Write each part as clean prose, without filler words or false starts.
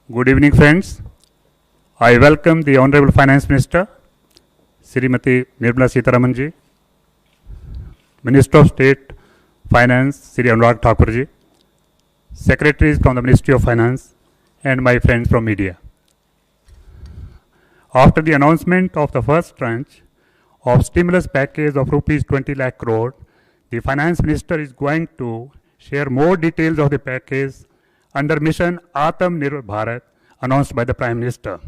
Good evening, friends. I welcome the Honorable Finance Minister, Srimati Nirmala Sitharamanji, Minister of State Finance, Sri Anurag Thakurji, Secretaries from the Ministry of Finance, and my friends from media. After the announcement of the first tranche of stimulus package of rupees 20 lakh crore, the Finance Minister is going to share more details of the package under mission Atmanirbhar Bharat announced by the Prime Minister.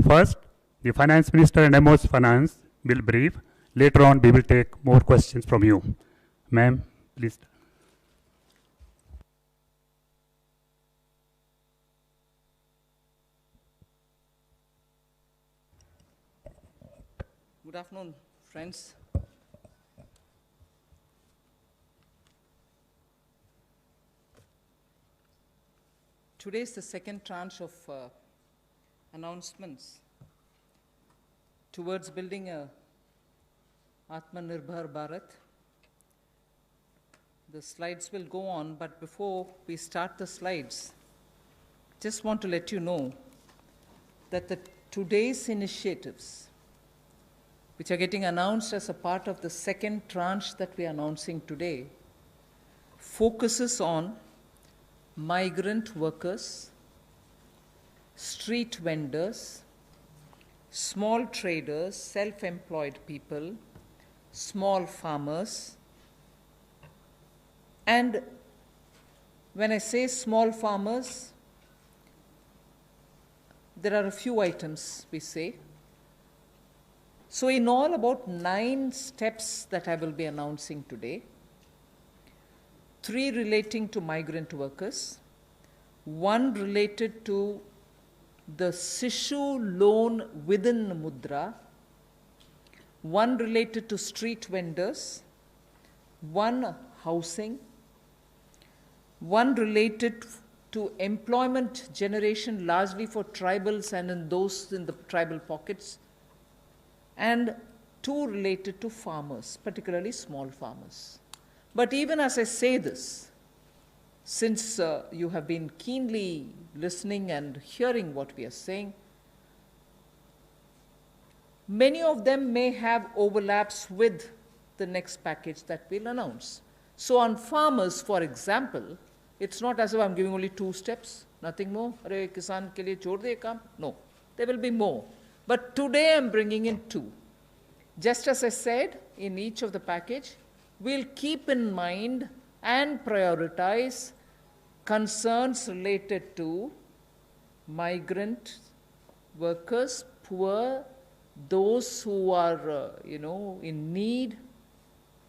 First, the Finance Minister and MO's Finance will brief. Later on, we will take more questions from you. Ma'am, please. Good afternoon, friends. Today is the second tranche of announcements towards building a Atmanirbhar Bharat. The slides will go on, but before we start the slides, just want to let you know that today's initiatives, which are getting announced as a part of the second tranche that we are announcing today, focuses on migrant workers, street vendors, small traders, self-employed people, small farmers. And when I say small farmers, there are a few items we say. So in all, about 9 steps that I will be announcing today. 3 relating to migrant workers, 1 related to the Sishu loan within Mudra, 1 related to street vendors, 1 housing, 1 related to employment generation largely for tribals and in those in the tribal pockets, and 2 related to farmers, particularly small farmers. But even as I say this, since you have been keenly listening and hearing what we are saying, many of them may have overlaps with the next package that we'll announce. So on farmers, for example, it's not as if I'm giving only 2 steps, nothing more. Arey kisan ke liye chhod de kaam. No, there will be more. But today I'm bringing in 2. Just as I said, in each of the package, we'll keep in mind and prioritize concerns related to migrant workers, poor, those who are, in need,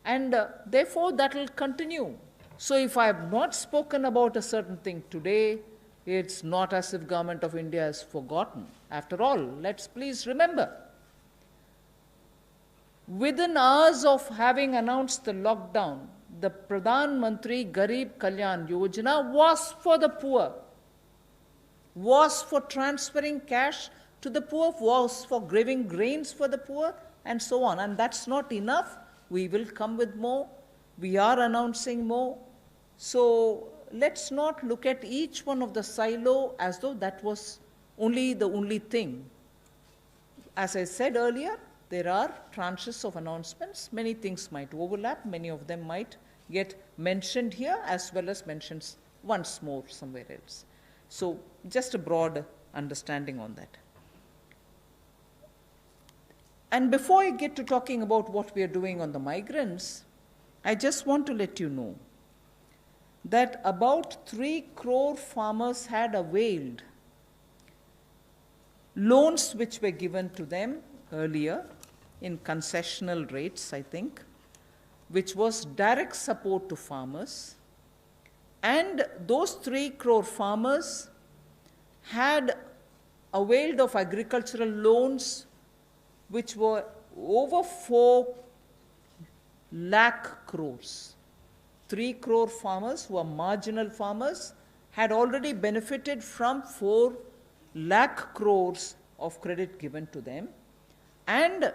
and therefore that will continue. So if I have not spoken about a certain thing today, it's not as if Government of India has forgotten. After all, let's please remember, within hours of having announced the lockdown, the Pradhan Mantri Garib Kalyan Yojana was for the poor, was for transferring cash to the poor, was for giving grains for the poor, and so on. And that's not enough. We will come with more. We are announcing more. So let's not look at each one of the silo as though that was the only thing. As I said earlier, there are tranches of announcements. Many things might overlap. Many of them might get mentioned here as well as mentioned once more somewhere else. So just a broad understanding on that. And before I get to talking about what we are doing on the migrants, I just want to let you know that about 3 crore farmers had availed loans which were given to them earlier in concessional rates, I think, which was direct support to farmers. And those 3 crore farmers had availed of agricultural loans which were over 4 lakh crores. 3 crore farmers who are marginal farmers had already benefited from 4 lakh crores of credit given to them. And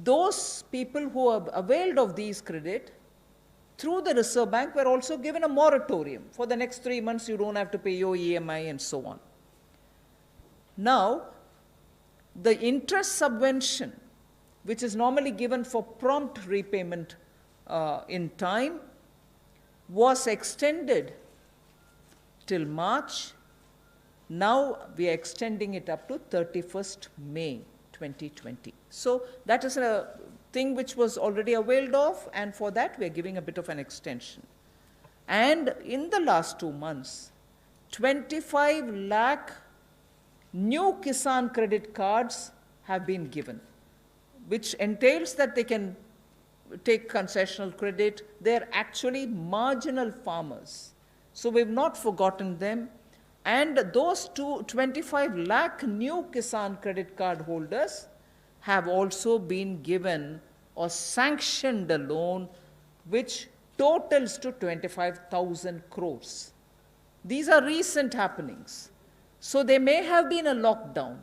those people who have availed of these credit through the Reserve Bank, were also given a moratorium. For the next 3 months, you don't have to pay your EMI and so on. Now, the interest subvention, which is normally given for prompt repayment in time, was extended till March. Now we are extending it up to 31st May 2020. So that is a thing which was already availed of, and for that we are giving a bit of an extension. And in the last 2 months, 25 lakh new Kisan credit cards have been given, which entails that they can take concessional credit. They're actually marginal farmers. So we've not forgotten them. And those 25 lakh new Kisan credit card holders have also been given or sanctioned a loan which totals to 25,000 crores. These are recent happenings. So there may have been a lockdown,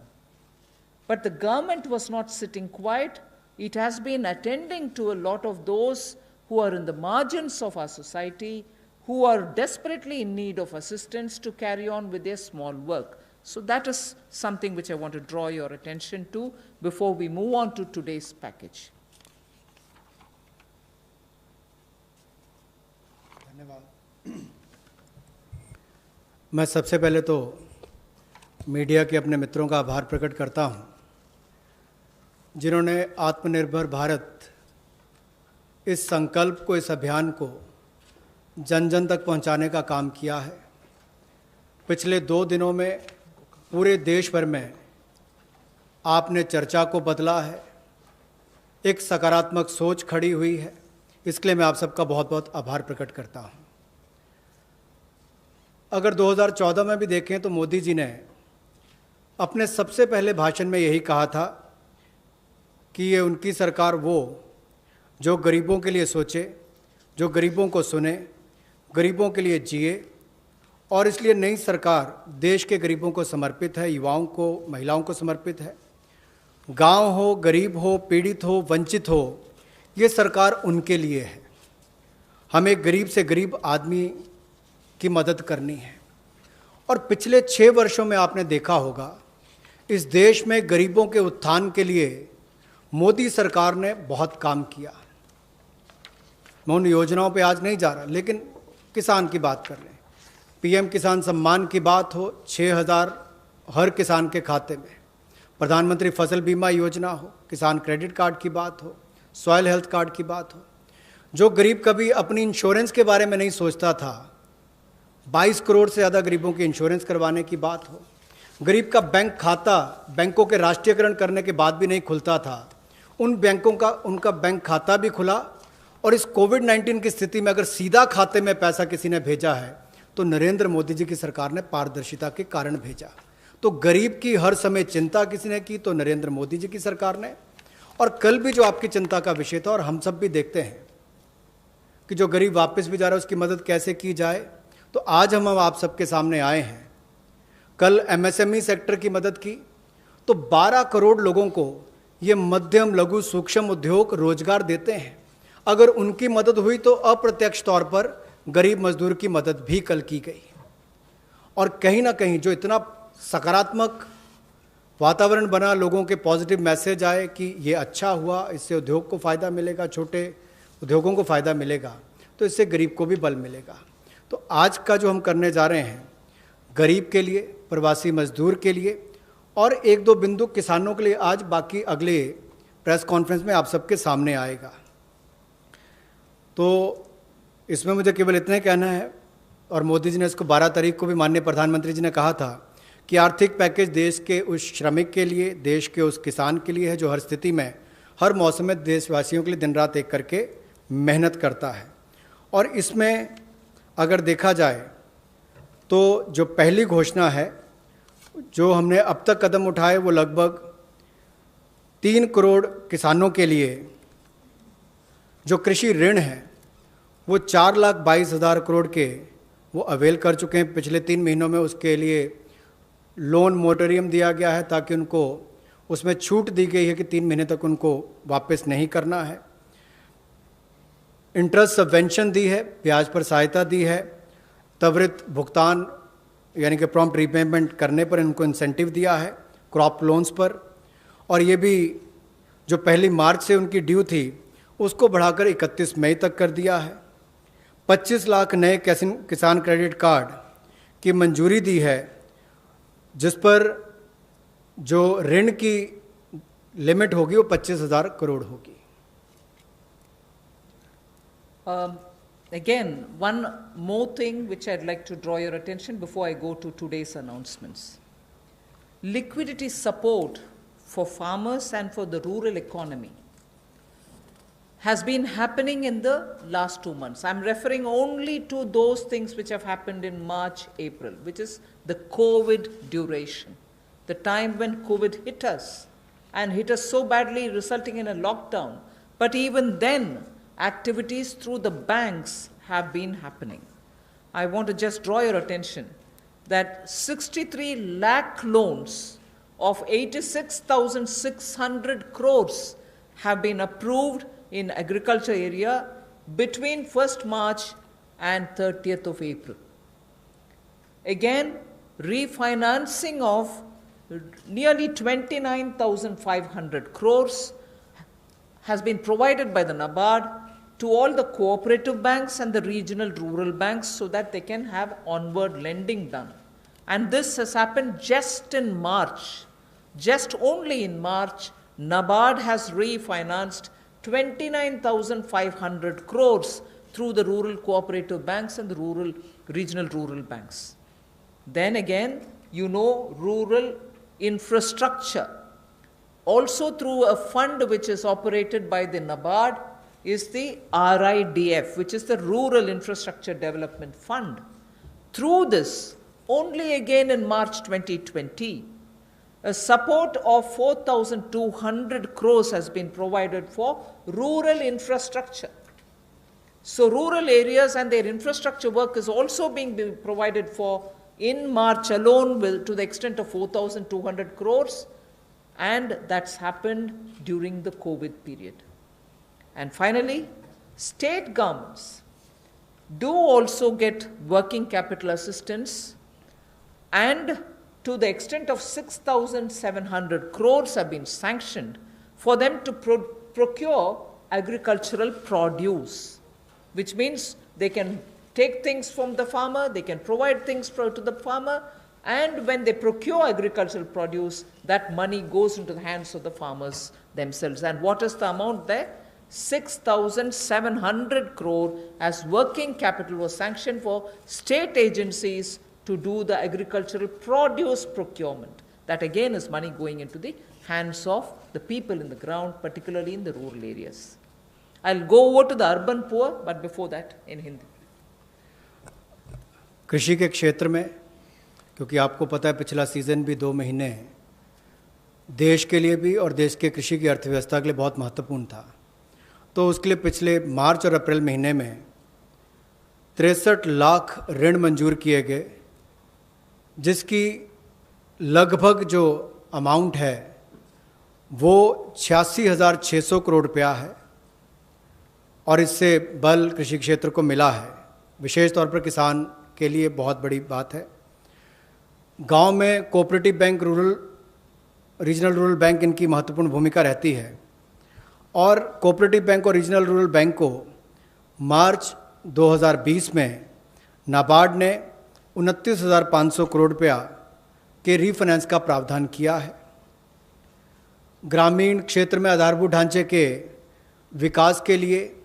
but the government was not sitting quiet. It has been attending to a lot of those who are in the margins of our society, who are desperately in need of assistance to carry on with their small work. So that is something which I want to draw your attention to before we move on to today's package. धन्यवाद। मैं सबसे पहले तो media के अपने मित्रों का आभार प्रकट करता हूं, जिन्होंने आत्मनिर्भर भारत इस संकल्प को, इस अभियान को जन जन तक पहुंचाने का काम किया है। पिछले 2 दिनों में पूरे देश भर में आपने चर्चा को बदला है, एक सकारात्मक सोच खड़ी हुई है। इसके लिए मैं आप सबका बहुत बहुत आभार प्रकट करता हूं। अगर 2014 में भी देखें तो मोदी जी ने अपने सबसे पहले भाषण में यही कहा था कि ये उनकी सरकार वो जो गरीबों के लिए सोचे, जो गरीबों को सुने, गरीबों के लिए जिए, और इसलिए नई सरकार देश के गरीबों को समर्पित है, युवाओं को, महिलाओं को समर्पित है। गांव हो, गरीब हो, पीड़ित हो, वंचित हो, ये सरकार उनके लिए है। हमें गरीब से गरीब आदमी की मदद करनी है। और पिछले 6 वर्षों में आपने देखा होगा, इस देश में गरीबों के उत्थान के लिए मोदी सरकार ने बहुत काम किया। मैं उन योजनाओं पे आज नहीं जा रहा, लेकिन किसान की बात कर लें। पीएम किसान सम्मान की बात हो, 6,000 हर किसान के खाते में। प्रधानमंत्री फसल बीमा योजना हो, किसान क्रेडिट कार्ड की बात हो, सॉइल हेल्थ कार्ड की बात हो। जो गरीब कभी अपनी इंश्योरेंस के बारे में नहीं सोचता था, 22 करोड़ से ज़्यादा गरीबों की इंश्योरेंस करवाने की बात हो। गरीब का बैंक खाता बैंकों के राष्ट्रीयकरण करने के बाद भी नहीं खुलता था, उन बैंकों का उनका बैंक खाता भी खुला। और इस कोविड-19 की स्थिति में अगर सीधा खाते में पैसा किसी ने भेजा है तो नरेंद्र मोदी जी की सरकार ने पारदर्शिता के कारण भेजा। तो गरीब की हर समय चिंता किसी ने की तो नरेंद्र मोदी जी की सरकार ने। और कल भी जो आपकी चिंता का विषय था, और हम सब भी देखते हैं कि जो गरीब वापस भी जा रहा है उसकी मदद कैसे की जाए, तो आज हम आप सबके सामने आए हैं। कल एमएसएमई सेक्टर की मदद की तो 12 करोड़ लोगों को ये मध्यम लघु सूक्ष्म उद्योग रोजगार देते हैं। अगर उनकी मदद हुई तो अप्रत्यक्ष तौर पर गरीब मजदूर की मदद भी कल की गई। और कहीं ना कहीं जो इतना सकारात्मक वातावरण बना, लोगों के पॉजिटिव मैसेज आए कि ये अच्छा हुआ, इससे उद्योग को फ़ायदा मिलेगा, छोटे उद्योगों को फ़ायदा मिलेगा, तो इससे गरीब को भी बल मिलेगा। तो आज का जो हम करने जा रहे हैं, गरीब के लिए, प्रवासी मजदूर के लिए और 1-2 बिंदु किसानों के लिए, आज बाकी अगले प्रेस कॉन्फ्रेंस में आप सबके सामने आएगा। तो इसमें मुझे केवल इतना ही कहना है, और मोदी जी ने इसको 12 तारीख को भी माननीय प्रधानमंत्री जी ने कहा था कि आर्थिक पैकेज देश के उस श्रमिक के लिए, देश के उस किसान के लिए है जो हर स्थिति में, हर मौसम में देशवासियों के लिए दिन रात एक करके मेहनत करता है। और इसमें अगर देखा जाए तो जो पहली घोषणा है, जो हमने अब तक कदम उठाए, वो लगभग 3 करोड़ किसानों के लिए जो कृषि ऋण है वो 4,22,000 करोड़ के वो अवेल कर चुके हैं पिछले 3 महीनों में। उसके लिए लोन मोरेटोरियम दिया गया है ताकि उनको उसमें छूट दी गई है कि 3 महीने तक उनको वापस नहीं करना है। इंटरेस्ट सबवेंशन दी है, ब्याज पर सहायता दी है, त्वरित भुगतान यानी कि प्रॉम्प्ट रीपेमेंट करने पर इनको इंसेंटिव दिया है, क्रॉप लोन्स पर, और ये भी जो 1 मार्च से उनकी ड्यू थी उसको बढ़ाकर 31 मई तक कर दिया है। 25 लाख नए किसान क्रेडिट कार्ड की मंजूरी दी है, जिस पर जो ऋण की लिमिट होगी वो 25,000 करोड़ होगी। Again, one more thing which I'd like to draw your attention before I go to today's announcements. Liquidity support for farmers and for the rural economy has been happening in the last 2 months. I'm referring only to those things which have happened in March, April, which is the COVID duration, the time when COVID hit us and hit us so badly, resulting in a lockdown. But even then, activities through the banks have been happening. I want to just draw your attention that 63 lakh loans of 86,600 crores have been approved in agriculture area between 1st March and 30th of April. Again, refinancing of nearly 29,500 crores has been provided by the NABARD to all the cooperative banks and the regional rural banks so that they can have onward lending done. And this has happened just in March. Just only in March, NABARD has refinanced 29,500 crores through the rural cooperative banks and the regional rural banks. Then again, you know, rural infrastructure, also through a fund which is operated by the NABARD, is the RIDF, which is the Rural Infrastructure Development Fund. Through this, only again in March 2020, a support of 4,200 crores has been provided for rural infrastructure. So rural areas and their infrastructure work is also being provided for in March alone to the extent of 4,200 crores, and that's happened during the COVID period. And finally, state governments do also get working capital assistance, and to the extent of 6,700 crores have been sanctioned for them to procure agricultural produce, which means they can take things from the farmer, they can provide things to the farmer, and when they procure agricultural produce, that money goes into the hands of the farmers themselves. And what is the amount there? 6,700 crore as working capital was sanctioned for state agencies to do the agricultural produce procurement. That again is money going into the hands of the people in the ground, particularly in the rural areas. I'll go over to the urban poor, but before that in Hindi. कृषि के क्षेत्र में, क्योंकि आपको पता है पिछला season भी 2 महीने देश के लिए भी और देश के कृषि की अर्थव्यवस्था के लिए बहुत महत्वपूर्ण था, तो उसके लिए पिछले मार्च और अप्रैल महीने में 63 लाख ऋण मंजूर किए गए, जिसकी लगभग जो अमाउंट है वो 86,600 करोड़ रुपया है, और इससे बल कृषि क्षेत्र को मिला है। विशेष तौर पर किसान के लिए बहुत बड़ी बात है। गांव में cooperative bank, regional rural bank इनकी महत्वपूर्ण भूमिका रहती है, और कोऑपरेटिव बैंक और रीजनल रूरल बैंक को मार्च 2020 में नाबार्ड ने 29,500 करोड़ रुपया के रीफाइनेंस का प्रावधान किया है। ग्रामीण क्षेत्र में आधारभूत ढांचे के विकास के लिए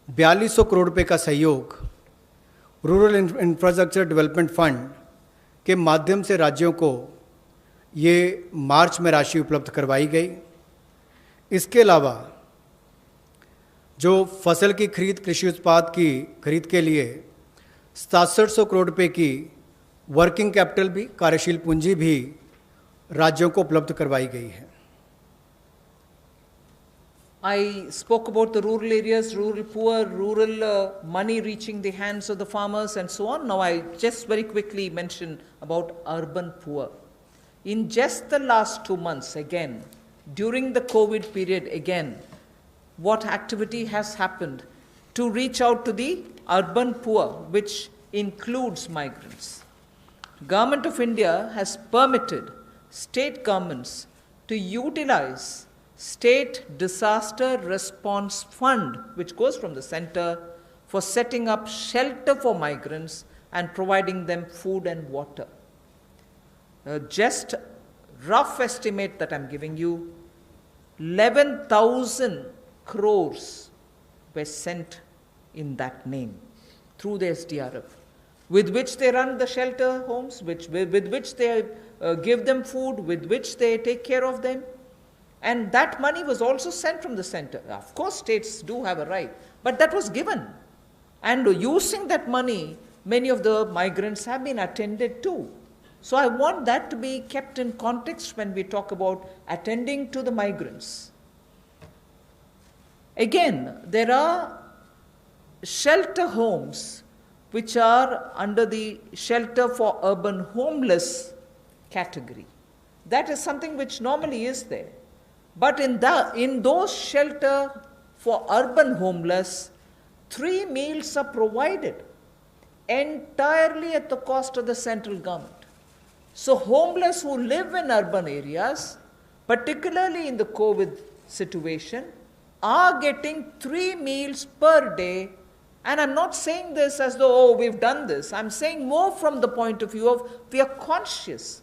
4200 करोड़ रुपए का सहयोग रूरल इंफ्रास्ट्रक्चर डेवलपमेंट फंड के माध्यम से राज्यों को ये मार्च में राशि उपलब्ध करवाई गई। इसके अलावा जो फसल की खरीद, कृषि उत्पाद की खरीद के लिए 6700 करोड़ रुपए की वर्किंग कैपिटल भी, कार्यशील पूंजी भी राज्यों को उपलब्ध करवाई गई है। I spoke about the rural areas, rural poor, rural money reaching the hands of the farmers and so on. Now I just very quickly mention about urban poor. In just the last 2 months, again, during the COVID period, again, what activity has happened to reach out to the urban poor, which includes migrants. Government of India has permitted state governments to utilize State Disaster Response Fund, which goes from the center, for setting up shelter for migrants and providing them food and water. Just rough estimate that I'm giving you, 11,000 crores were sent in that name through the SDRF, with which they run the shelter homes, with which they give them food, with which they take care of them. And that money was also sent from the center. Of course, states do have a right, but that was given. And using that money, many of the migrants have been attended to. So I want that to be kept in context when we talk about attending to the migrants. Again, there are shelter homes which are under the shelter for urban homeless category. That is something which normally is there. But in those shelter for urban homeless, 3 meals are provided entirely at the cost of the central government. So homeless who live in urban areas, particularly in the COVID situation, are getting 3 meals per day. And I'm not saying this as though, we've done this. I'm saying more from the point of view of we are conscious.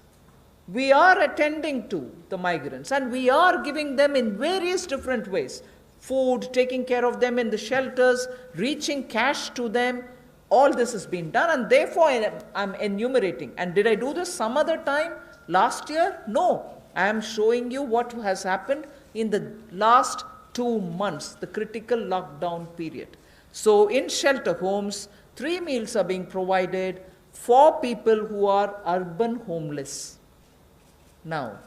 We are attending to the migrants and we are giving them in various different ways. Food, taking care of them in the shelters, reaching cash to them. All this has been done, and therefore I'm enumerating. And did I do this some other time last year? No. I am showing you what has happened in the last 2 months, the critical lockdown period. So in shelter homes, 3 meals are being provided for people who are urban homeless. Now,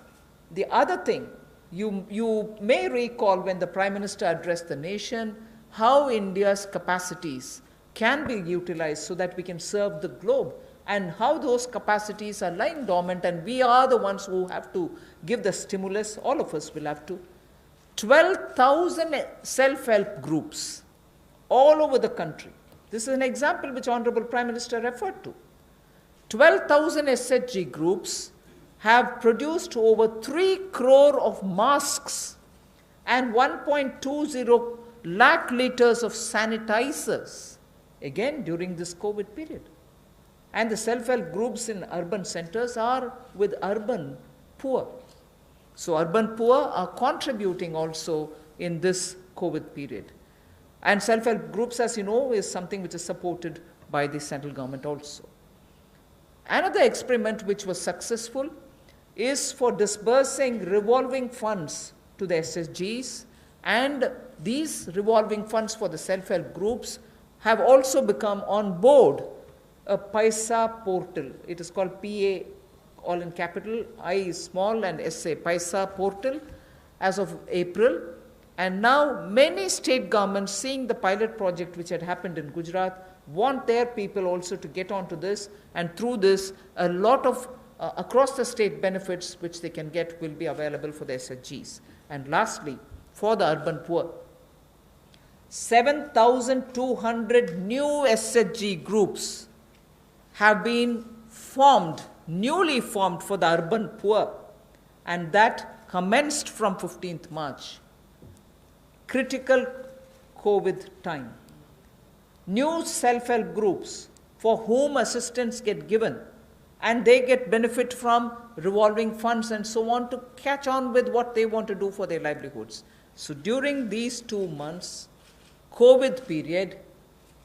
the other thing, you may recall when the Prime Minister addressed the nation, how India's capacities can be utilized so that we can serve the globe, and how those capacities are lying dormant, and we are the ones who have to give the stimulus. All of us will have to. 12,000 self-help groups all over the country. This is an example which Honorable Prime Minister referred to. 12,000 SHG groups have produced over 3 crore of masks and 1.20 lakh liters of sanitizers, again during this COVID period. And the self-help groups in urban centers are with urban poor. So urban poor are contributing also in this COVID period. And self-help groups, as you know, is something which is supported by the central government also. Another experiment which was successful is for disbursing revolving funds to the SSGs, and these revolving funds for the self-help groups have also become on board a Paisa portal. It is called PA, all in capital, I is small and SA, Paisa portal, as of April. And now many state governments, seeing the pilot project which had happened in Gujarat, want their people also to get onto this, and through this a lot of across the state benefits which they can get will be available for the SHGs. And lastly, for the urban poor, 7,200 new SHG groups have been formed, newly formed for the urban poor, and that commenced from 15th March. Critical COVID time. New self-help groups for whom assistance get given, and they get benefit from revolving funds and so on to catch on with what they want to do for their livelihoods. So during these 2 months, COVID period,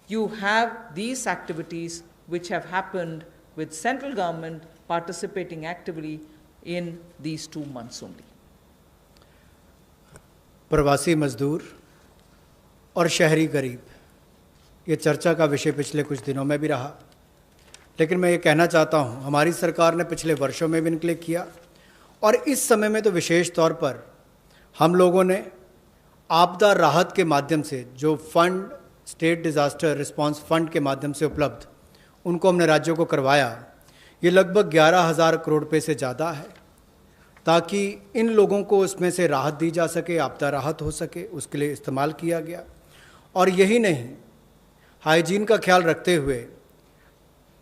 you have these activities which have happened with central government participating actively in these 2 months only. प्रवासी मजदूर और शहरी गरीब, ये चर्चा का विषय पिछले कुछ दिनों में भी रहा, लेकिन मैं ये कहना चाहता हूँ, हमारी सरकार ने पिछले वर्षों में भी इनक्लेम किया, और इस समय में तो विशेष तौर पर हम लोगों ने आपदा राहत के माध्यम से जो fund, state disaster response fund के माध्यम से उपलब्ध, उनको हमने राज्यों को करवाया। ये लगभग 11,000 करोड़ रुपये से ज़्यादा है, ताकि इन लोगों को उसमें से राहत दी जा सके, आपदा राहत हो सके, उसके लिए इस्तेमाल किया गया। और यही नहीं, हाइजीन का ख्याल रखते हुए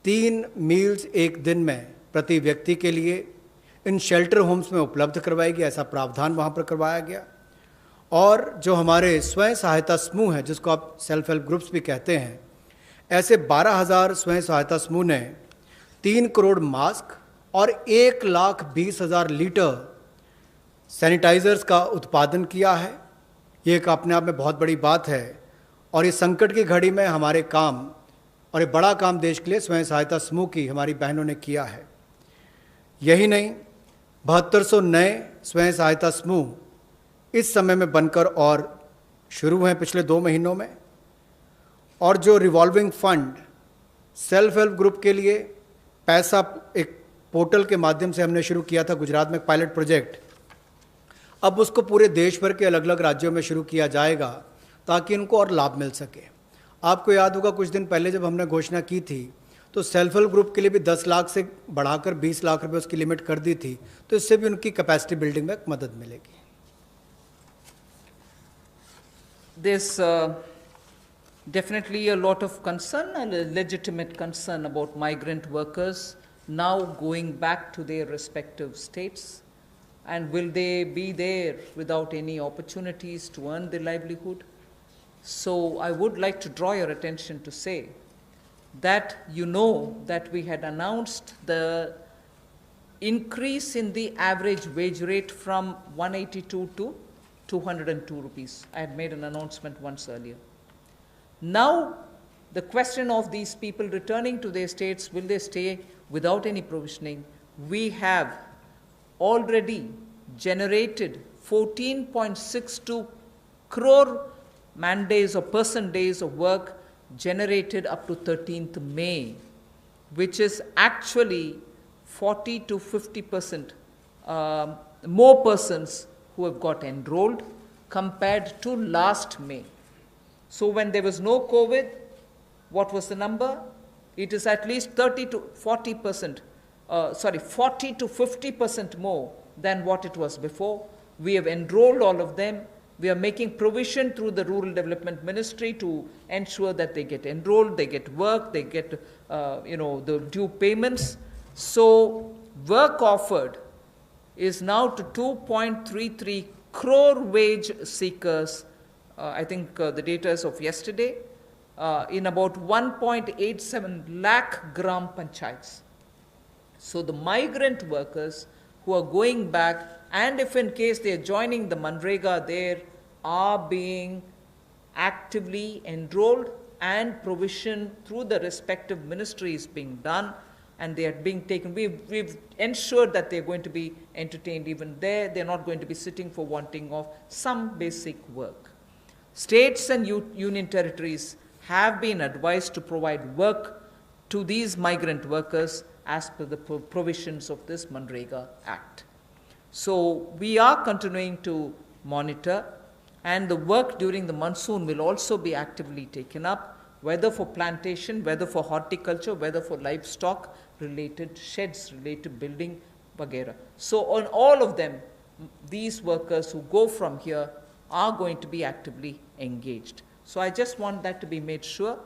3 मील्स एक दिन में प्रति व्यक्ति के लिए इन शेल्टर होम्स में उपलब्ध करवाई गई, ऐसा प्रावधान वहाँ पर करवाया गया। और जो हमारे स्वयं सहायता समूह हैं, जिसको आप सेल्फ हेल्प ग्रुप्स भी कहते हैं, ऐसे 12,000 स्वयं सहायता समूह ने 3 करोड़ मास्क और 1,20,000 लीटर सैनिटाइजर्स का उत्पादन किया है। ये एक अपने आप में बहुत बड़ी बात है और इस संकट की घड़ी में हमारे काम और एक बड़ा काम देश के लिए स्वयं सहायता समूह की हमारी बहनों ने किया है। यही नहीं, 7200 नए स्वयं सहायता समूह इस समय में बनकर और शुरू हैं पिछले 2 महीनों में। और जो revolving fund self help group के लिए पैसा एक पोर्टल के माध्यम से हमने शुरू किया था गुजरात में पायलट प्रोजेक्ट, अब उसको पूरे देश भर के अलग अलग राज्यों में शुरू किया जाएगा ताकि इनको और लाभ मिल सके। आपको याद होगा कुछ दिन पहले जब हमने घोषणा की थी तो सेल्फ हेल्प ग्रुप के लिए भी 10 लाख से बढ़ाकर 20 लाख रुपए उसकी लिमिट कर दी थी, तो इससे भी उनकी कैपेसिटी बिल्डिंग में मदद मिलेगी। There's definitely a lot of concern and a legitimate concern about migrant workers now going back to their respective states. And will they be there without any opportunities to earn their livelihood? So I would like to draw your attention to say that you know that we had announced the increase in the average wage rate from 182 to 202 rupees. I had made an announcement once earlier. Now, the question of these people returning to their states, will they stay without any provisioning? We have already generated 14.62 crore man days or person days of work generated up to 13th May, which is actually 40 to 50% more persons who have got enrolled compared to last May. So when there was no COVID, what was the number? It is at least 40 to 50% more than what it was before. We have enrolled all of them. We are making provision through the Rural Development Ministry to ensure that they get enrolled, they get work, they get the due payments. So work offered is now to 2.33 crore wage seekers. I think the data is of yesterday, in about 1.87 lakh gram panchayats. So the migrant workers who are going back, and if in case they are joining the Manrega, there are being actively enrolled and provision through the respective ministries being done, and they are being taken. We've ensured that they're going to be entertained even there. They're not going to be sitting for wanting of some basic work. States and union territories have been advised to provide work to these migrant workers as per the provisions of this Manrega Act. So we are continuing to monitor, and the work during the monsoon will also be actively taken up, whether for plantation, whether for horticulture, whether for livestock related sheds, related building, vagera. So on all of them, these workers who go from here are going to be actively engaged. So I just want that to be made sure.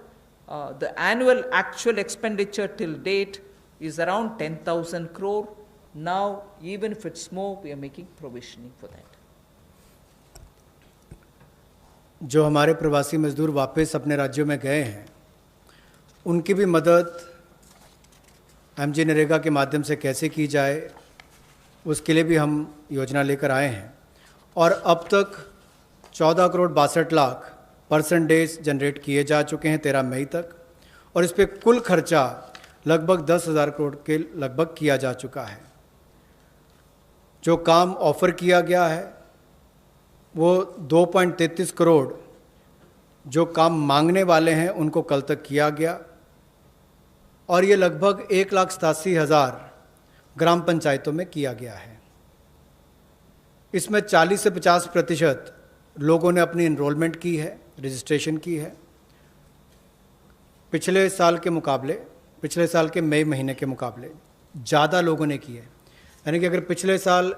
The annual actual expenditure till date is around 10,000 crore. Now, even if it's more, we are making provisioning for that. जो हमारे प्रवासी मजदूर वापस अपने राज्यों में गए हैं, उनकी भी मदद एमजी नरेगा के माध्यम से कैसे की जाए, उसके लिए भी हम योजना लेकर आए हैं। और अब तक 14 crore 62 lakh person days generate किए जा चुके हैं 13 मई तक, और इस पर कुल खर्चा लगभग 10,000 करोड़ के लगभग किया जा चुका है। जो काम ऑफर किया गया है वो 2.33 करोड़ जो काम मांगने वाले हैं उनको कल तक किया गया, और ये लगभग 1,87,000 ग्राम पंचायतों में किया गया है। इसमें 40 से 50% लोगों ने अपनी एनरोलमेंट की है, रजिस्ट्रेशन की है। पिछले साल के मई महीने के मुकाबले ज़्यादा लोगों ने की है। यानी कि अगर पिछले साल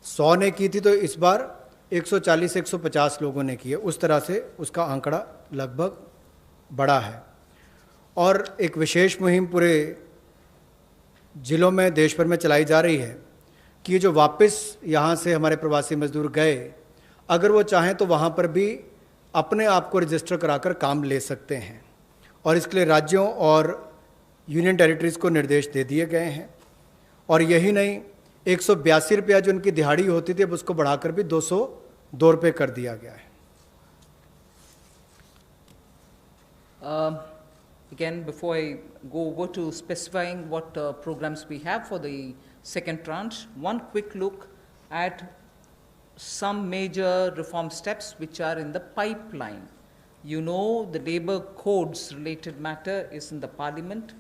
100 ने की थी तो इस बार 140 से 150 लोगों ने की है। उस तरह से उसका आंकड़ा लगभग बढ़ा है और एक विशेष मुहिम पूरे जिलों में देश भर में चलाई जा रही है कि ये जो वापस यहाँ से हमारे प्रवासी मजदूर गए, अगर वो चाहें तो वहाँ पर भी अपने आप को रजिस्टर कराकर काम ले सकते हैं और इसके लिए राज्यों और यूनियन टेरिटरीज़ को निर्देश दे दिए गए हैं। और यही नहीं, 182 रुपया जो उनकी दिहाड़ी होती थी अब उसको बढ़ाकर भी 202 रुपये कर दिया गया है। Again, before I go over to specifying what programs we have for the second tranche, one quick look at some major reform steps which are in the pipeline. You know, the labor codes related matter is in the parliament.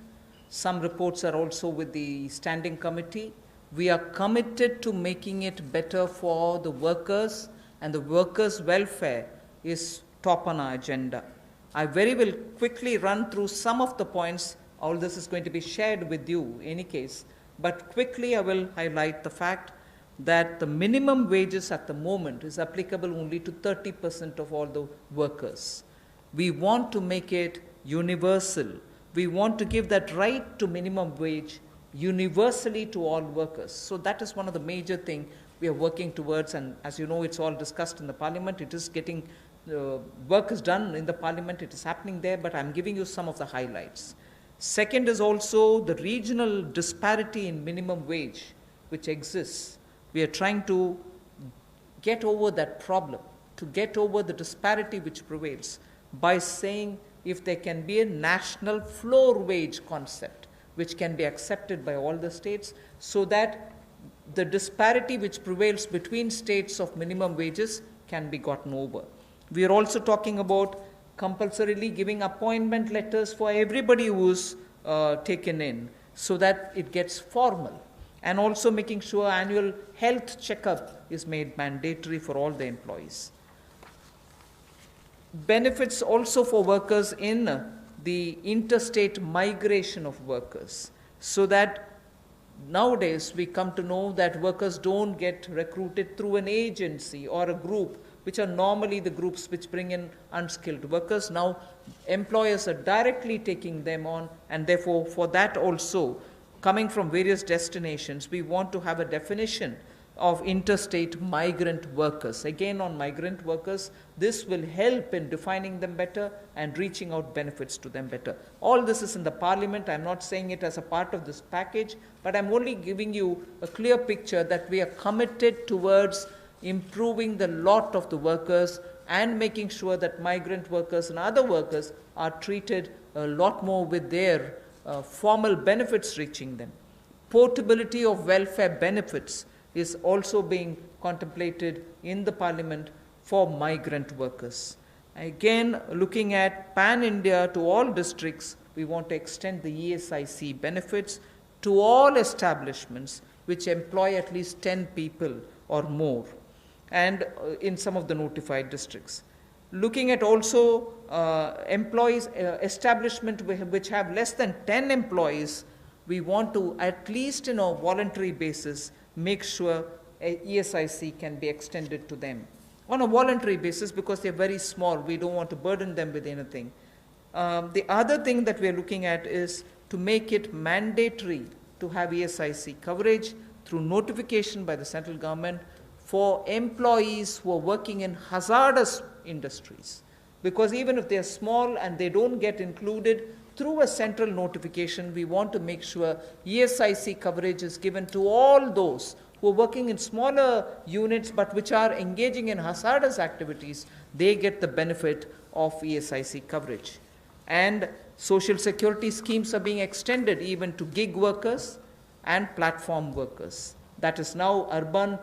Some reports are also with the standing committee. We are committed to making it better for the workers, and the workers' welfare is top on our agenda. I very will quickly run through some of the points. All this is going to be shared with you in any case, but quickly I will highlight the fact that the minimum wages at the moment is applicable only to 30% of all the workers. We want to make it universal. We want to give that right to minimum wage universally to all workers. So that is one of the major things we are working towards, and as you know, it's all discussed in the parliament. It is getting work is done in the parliament, it is happening there, but I'm giving you some of the highlights. Second is also the regional disparity in minimum wage which exists. We are trying to get over that problem, to get over the disparity which prevails by saying if there can be a national floor wage concept which can be accepted by all the states, so that the disparity which prevails between states of minimum wages can be gotten over. We are also talking about compulsorily giving appointment letters for everybody who is taken in, so that it gets formal, and also making sure annual health checkup is made mandatory for all the employees. Benefits also for workers in the interstate migration of workers, so that nowadays we come to know that workers don't get recruited through an agency or a group, which are normally the groups which bring in unskilled workers. Now employers are directly taking them on, and therefore for that also, coming from various destinations, we want to have a definition of interstate migrant workers. Again, on migrant workers, this will help in defining them better and reaching out benefits to them better. All this is in the parliament. I'm not saying it as a part of this package, but I'm only giving you a clear picture that we are committed towards improving the lot of the workers and making sure that migrant workers and other workers are treated a lot more with their formal benefits reaching them. Portability of welfare benefits is also being contemplated in the parliament for migrant workers. Again, looking at pan-India to all districts, we want to extend the ESIC benefits to all establishments which employ at least 10 people or more, and in some of the notified districts. Looking at also employees, establishment which have less than 10 employees, we want to, at least in a voluntary basis, make sure ESIC can be extended to them. On a voluntary basis, because they're very small, we don't want to burden them with anything. The other thing that we're looking at is to make it mandatory to have ESIC coverage through notification by the central government for employees who are working in hazardous industries. Because even if they're small and they don't get included through a central notification, we want to make sure ESIC coverage is given to all those who are working in smaller units but which are engaging in hazardous activities. They get the benefit of ESIC coverage. And social security schemes are being extended even to gig workers and platform workers. That is now urban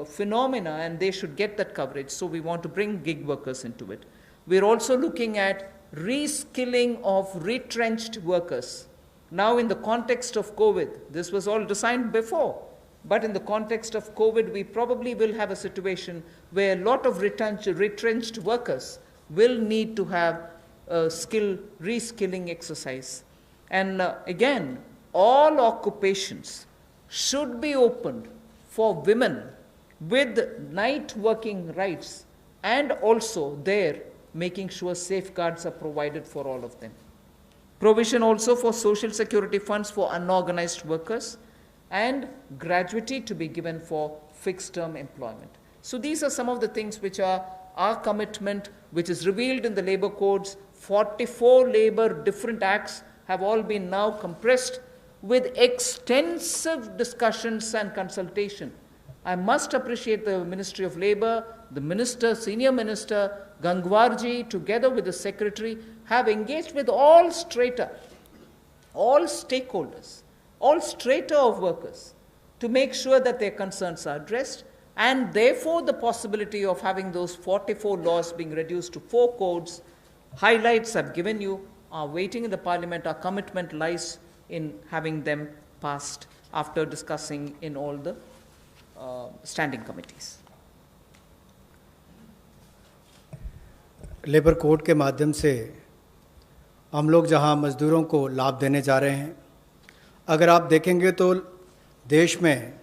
phenomena, and they should get that coverage. So we want to bring gig workers into it. We're also looking at reskilling of retrenched workers. Now in the context of COVID, this was all designed before, but in the context of COVID, we probably will have a situation where a lot of retrenched workers will need to have a reskilling exercise. And again, all occupations should be opened for women with night working rights, and also there making sure safeguards are provided for all of them. Provision also for social security funds for unorganized workers, and gratuity to be given for fixed term employment. So these are some of the things which are our commitment, which is revealed in the labor codes. 44 labor different acts have all been now compressed with extensive discussions and consultation. I must appreciate the Ministry of Labor, the minister, senior minister, Gangwarji, together with the secretary, have engaged with all strata, all stakeholders, all strata of workers, to make sure that their concerns are addressed, and therefore the possibility of having those 44 laws being reduced to 4 codes, highlights I've given you, are waiting in the Parliament. Our commitment lies in having them passed after discussing in all the standing committees. Labour code के माध्यम से हम लोग जहां मज़दूरों को लाभ देने जा रहे हैं, अगर आप देखेंगे तो देश में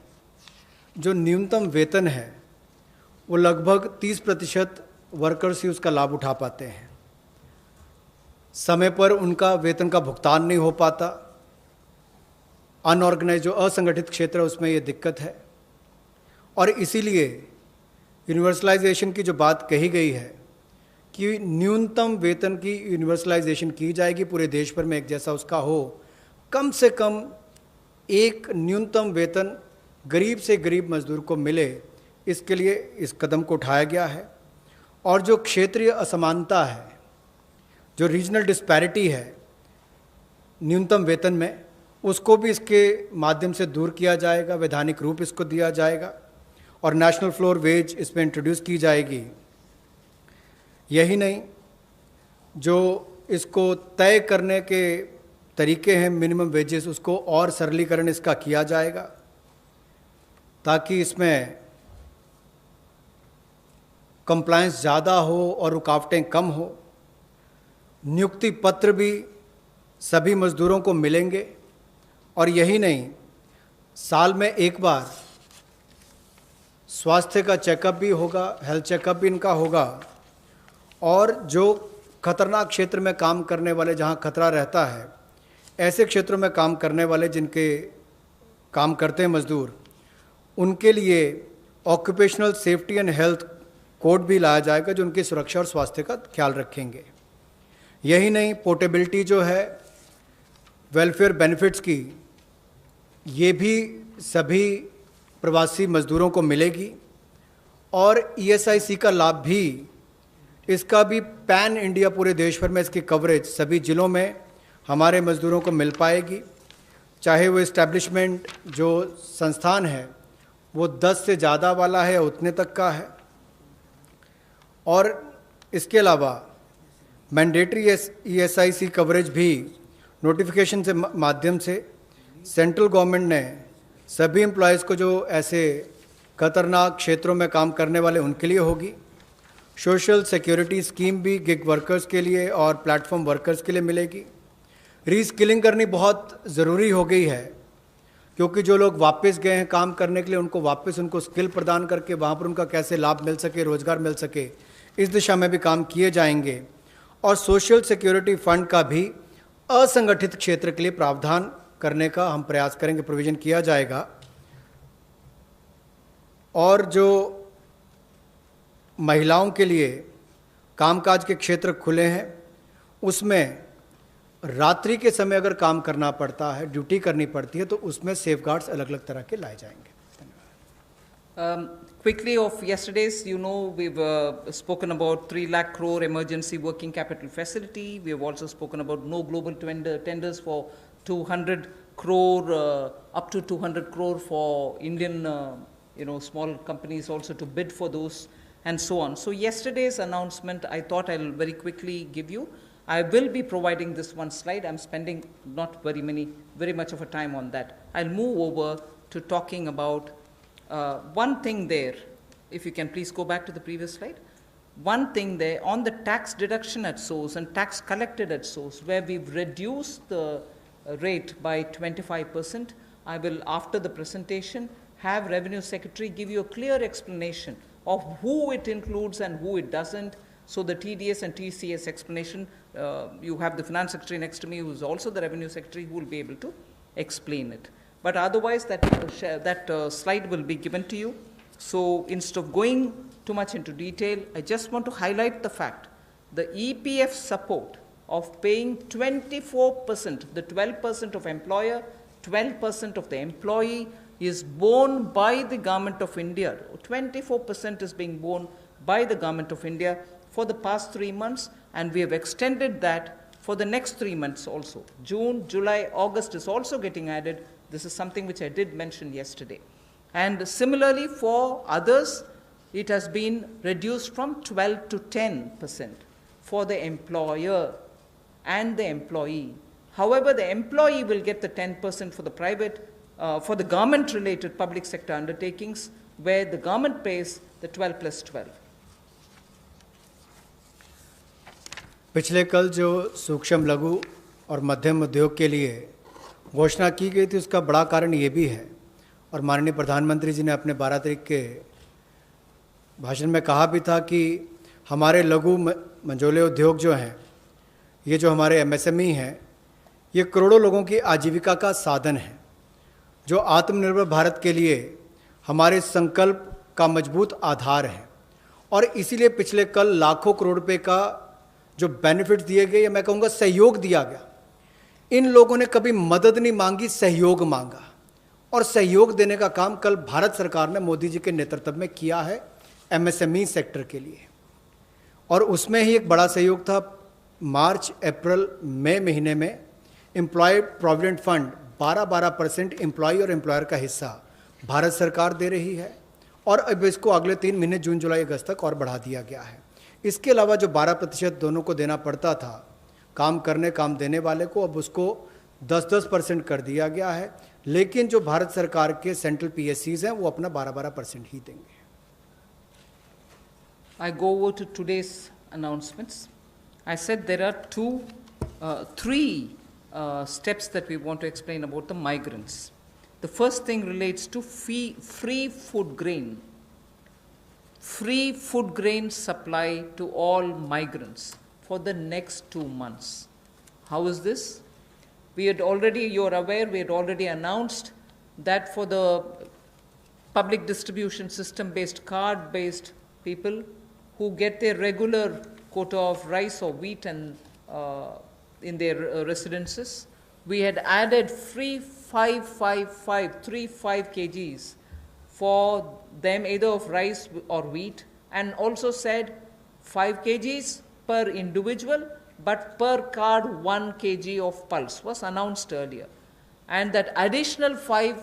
जो न्यूनतम वेतन है वो लगभग 30% वर्कर्स ही उसका लाभ उठा पाते हैं। समय पर उनका वेतन का भुगतान नहीं हो पाता। अनऑर्गेनाइज जो असंगठित क्षेत्र है उसमें ये दिक्कत है, और इसीलिए यूनिवर्सलाइजेशन की जो बात कही गई है कि न्यूनतम वेतन की यूनिवर्सलाइजेशन की जाएगी, पूरे देश भर में एक जैसा उसका हो, कम से कम एक न्यूनतम वेतन गरीब से गरीब मजदूर को मिले, इसके लिए इस कदम को उठाया गया है। और जो क्षेत्रीय असमानता है, जो रीजनल डिस्पैरिटी है न्यूनतम वेतन में, उसको भी इसके माध्यम से दूर किया जाएगा, वैधानिक रूप इसको दिया जाएगा और नेशनल फ्लोर वेज इसमें इंट्रोड्यूस की जाएगी। यही नहीं, जो इसको तय करने के तरीके हैं मिनिमम वेजेस, उसको और सरलीकरण इसका किया जाएगा ताकि इसमें कंप्लायंस ज़्यादा हो और रुकावटें कम हो। नियुक्ति पत्र भी सभी मज़दूरों को मिलेंगे, और यही नहीं, साल में एक बार स्वास्थ्य का चेकअप भी होगा, हेल्थ चेकअप भी इनका होगा। और जो खतरनाक क्षेत्र में काम करने वाले, जहाँ खतरा रहता है, ऐसे क्षेत्रों में काम करने वाले जिनके काम करते हैं मज़दूर, उनके लिए occupational safety and health code भी लाया जाएगा जो उनकी सुरक्षा और स्वास्थ्य का ख्याल रखेंगे। यही नहीं, पोर्टेबिलिटी जो है वेलफेयर बेनिफिट्स की, ये भी सभी प्रवासी मज़दूरों को मिलेगी। और ESIC का लाभ भी, इसका भी पैन इंडिया पूरे देश भर में इसकी कवरेज सभी ज़िलों में हमारे मज़दूरों को मिल पाएगी। चाहे वो इस्टेब्लिशमेंट जो संस्थान है वो 10 से ज़्यादा वाला है, उतने तक का है। और इसके अलावा मैंडेटरी ESIC कवरेज भी नोटिफिकेशन से माध्यम से सेंट्रल गवर्नमेंट ने सभी एम्प्लॉयज़ को जो ऐसे खतरनाक क्षेत्रों में काम करने वाले उनके लिए होगी। सोशल सिक्योरिटी स्कीम भी गिग वर्कर्स के लिए और प्लेटफॉर्म वर्कर्स के लिए मिलेगी। रीस्किलिंग करनी बहुत ज़रूरी हो गई है, क्योंकि जो लोग वापस गए हैं काम करने के लिए, उनको वापस उनको स्किल प्रदान करके वहाँ पर उनका कैसे लाभ मिल सके, रोज़गार मिल सके, इस दिशा में भी काम किए जाएंगे। और सोशल सिक्योरिटी फंड का भी असंगठित क्षेत्र के लिए प्रावधान करने का हम प्रयास करेंगे, प्रोविज़न किया जाएगा। और जो महिलाओं के लिए कामकाज के क्षेत्र खुले हैं, उसमें रात्रि के समय अगर काम करना पड़ता है, ड्यूटी करनी पड़ती है, तो उसमें सेफगार्ड्स अलग अलग तरह के लाए जाएंगे। Quickly of yesterday's, you know, we've spoken about 3 lakh crore emergency working capital facility. We have also spoken about no global tenders for 200 crore, up to 200 crore for Indian, small companies also to bid for those, and so on. So yesterday's announcement, I thought I'll very quickly give you. I will be providing this one slide. I'm spending not very much of a time on that. I'll move over to talking about one thing there. If you can please go back to the previous slide. One thing there on the tax deduction at source and tax collected at source, where we've reduced the rate by 25%. I will, after the presentation, have Revenue Secretary give you a clear explanation of who it includes and who it doesn't, So the TDS and TCS explanation, you have the Finance Secretary next to me who is also the Revenue Secretary who will be able to explain it. But otherwise that slide will be given to you. So instead of going too much into detail, I just want to highlight the fact the EPF support of paying 24%, the 12% of employer, 12% of the employee is borne by the Government of India. 24% is being borne by the Government of India for the past 3 months, and we have extended that for the next 3 months also. June, July, August is also getting added. This is something which I did mention yesterday. And similarly for others, it has been reduced from 12 to 10% for the employer and the employee. However, the employee will get the 10% for the private, for the government-related public sector undertakings, where the government pays the 12 plus 12. पिछले कल जो सूक्ष्म लघु और मध्यम उद्योग के लिए घोषणा की गई थी, उसका बड़ा कारण ये भी है, और माननीय प्रधानमंत्री जी ने अपने 12 तारीख के भाषण में कहा भी था कि हमारे लघु मंझोले उद्योग जो हैं, ये जो हमारे MSME हैं, ये करोड़ों लोगों की आजीविका का साधन है, जो आत्मनिर्भर भारत के लिए हमारे संकल्प का मजबूत आधार है। और इसीलिए पिछले कल लाखों करोड़ रुपए का जो बेनिफिट दिए गए, या मैं कहूँगा सहयोग दिया गया। इन लोगों ने कभी मदद नहीं मांगी, सहयोग मांगा, और सहयोग देने का काम कल भारत सरकार ने मोदी जी के नेतृत्व में किया है MSME सेक्टर के लिए। और उसमें ही एक बड़ा सहयोग था। मार्च, अप्रैल, मई महीने में एम्प्लॉय प्रोविडेंट फंड 12% एम्प्लॉय और एम्प्लॉयर का हिस्सा भारत सरकार दे रही है, और अब इसको अगले 3 महीने जून, जुलाई, अगस्त तक और बढ़ा दिया गया है। इसके अलावा जो 12% दोनों को देना पड़ता था काम करने काम देने वाले को, अब उसको 10% कर दिया गया है। लेकिन जो भारत सरकार के सेंट्रल PSCs हैं वो अपना 12% ही देंगे। I go over to today's announcements. I said there are 3 steps that we want to explain about the migrants. The first thing relates to free food grain. Free food grain supply to all migrants for the next 2 months. How is this? You're aware, we had already announced that for the public distribution system-based, card-based people who get their regular quota of rice or wheat and in their residences, we had added free 35 kgs for them, either of rice or wheat, and also said 5 kgs per individual, but per card 1 kg of pulse was announced earlier. And that additional 5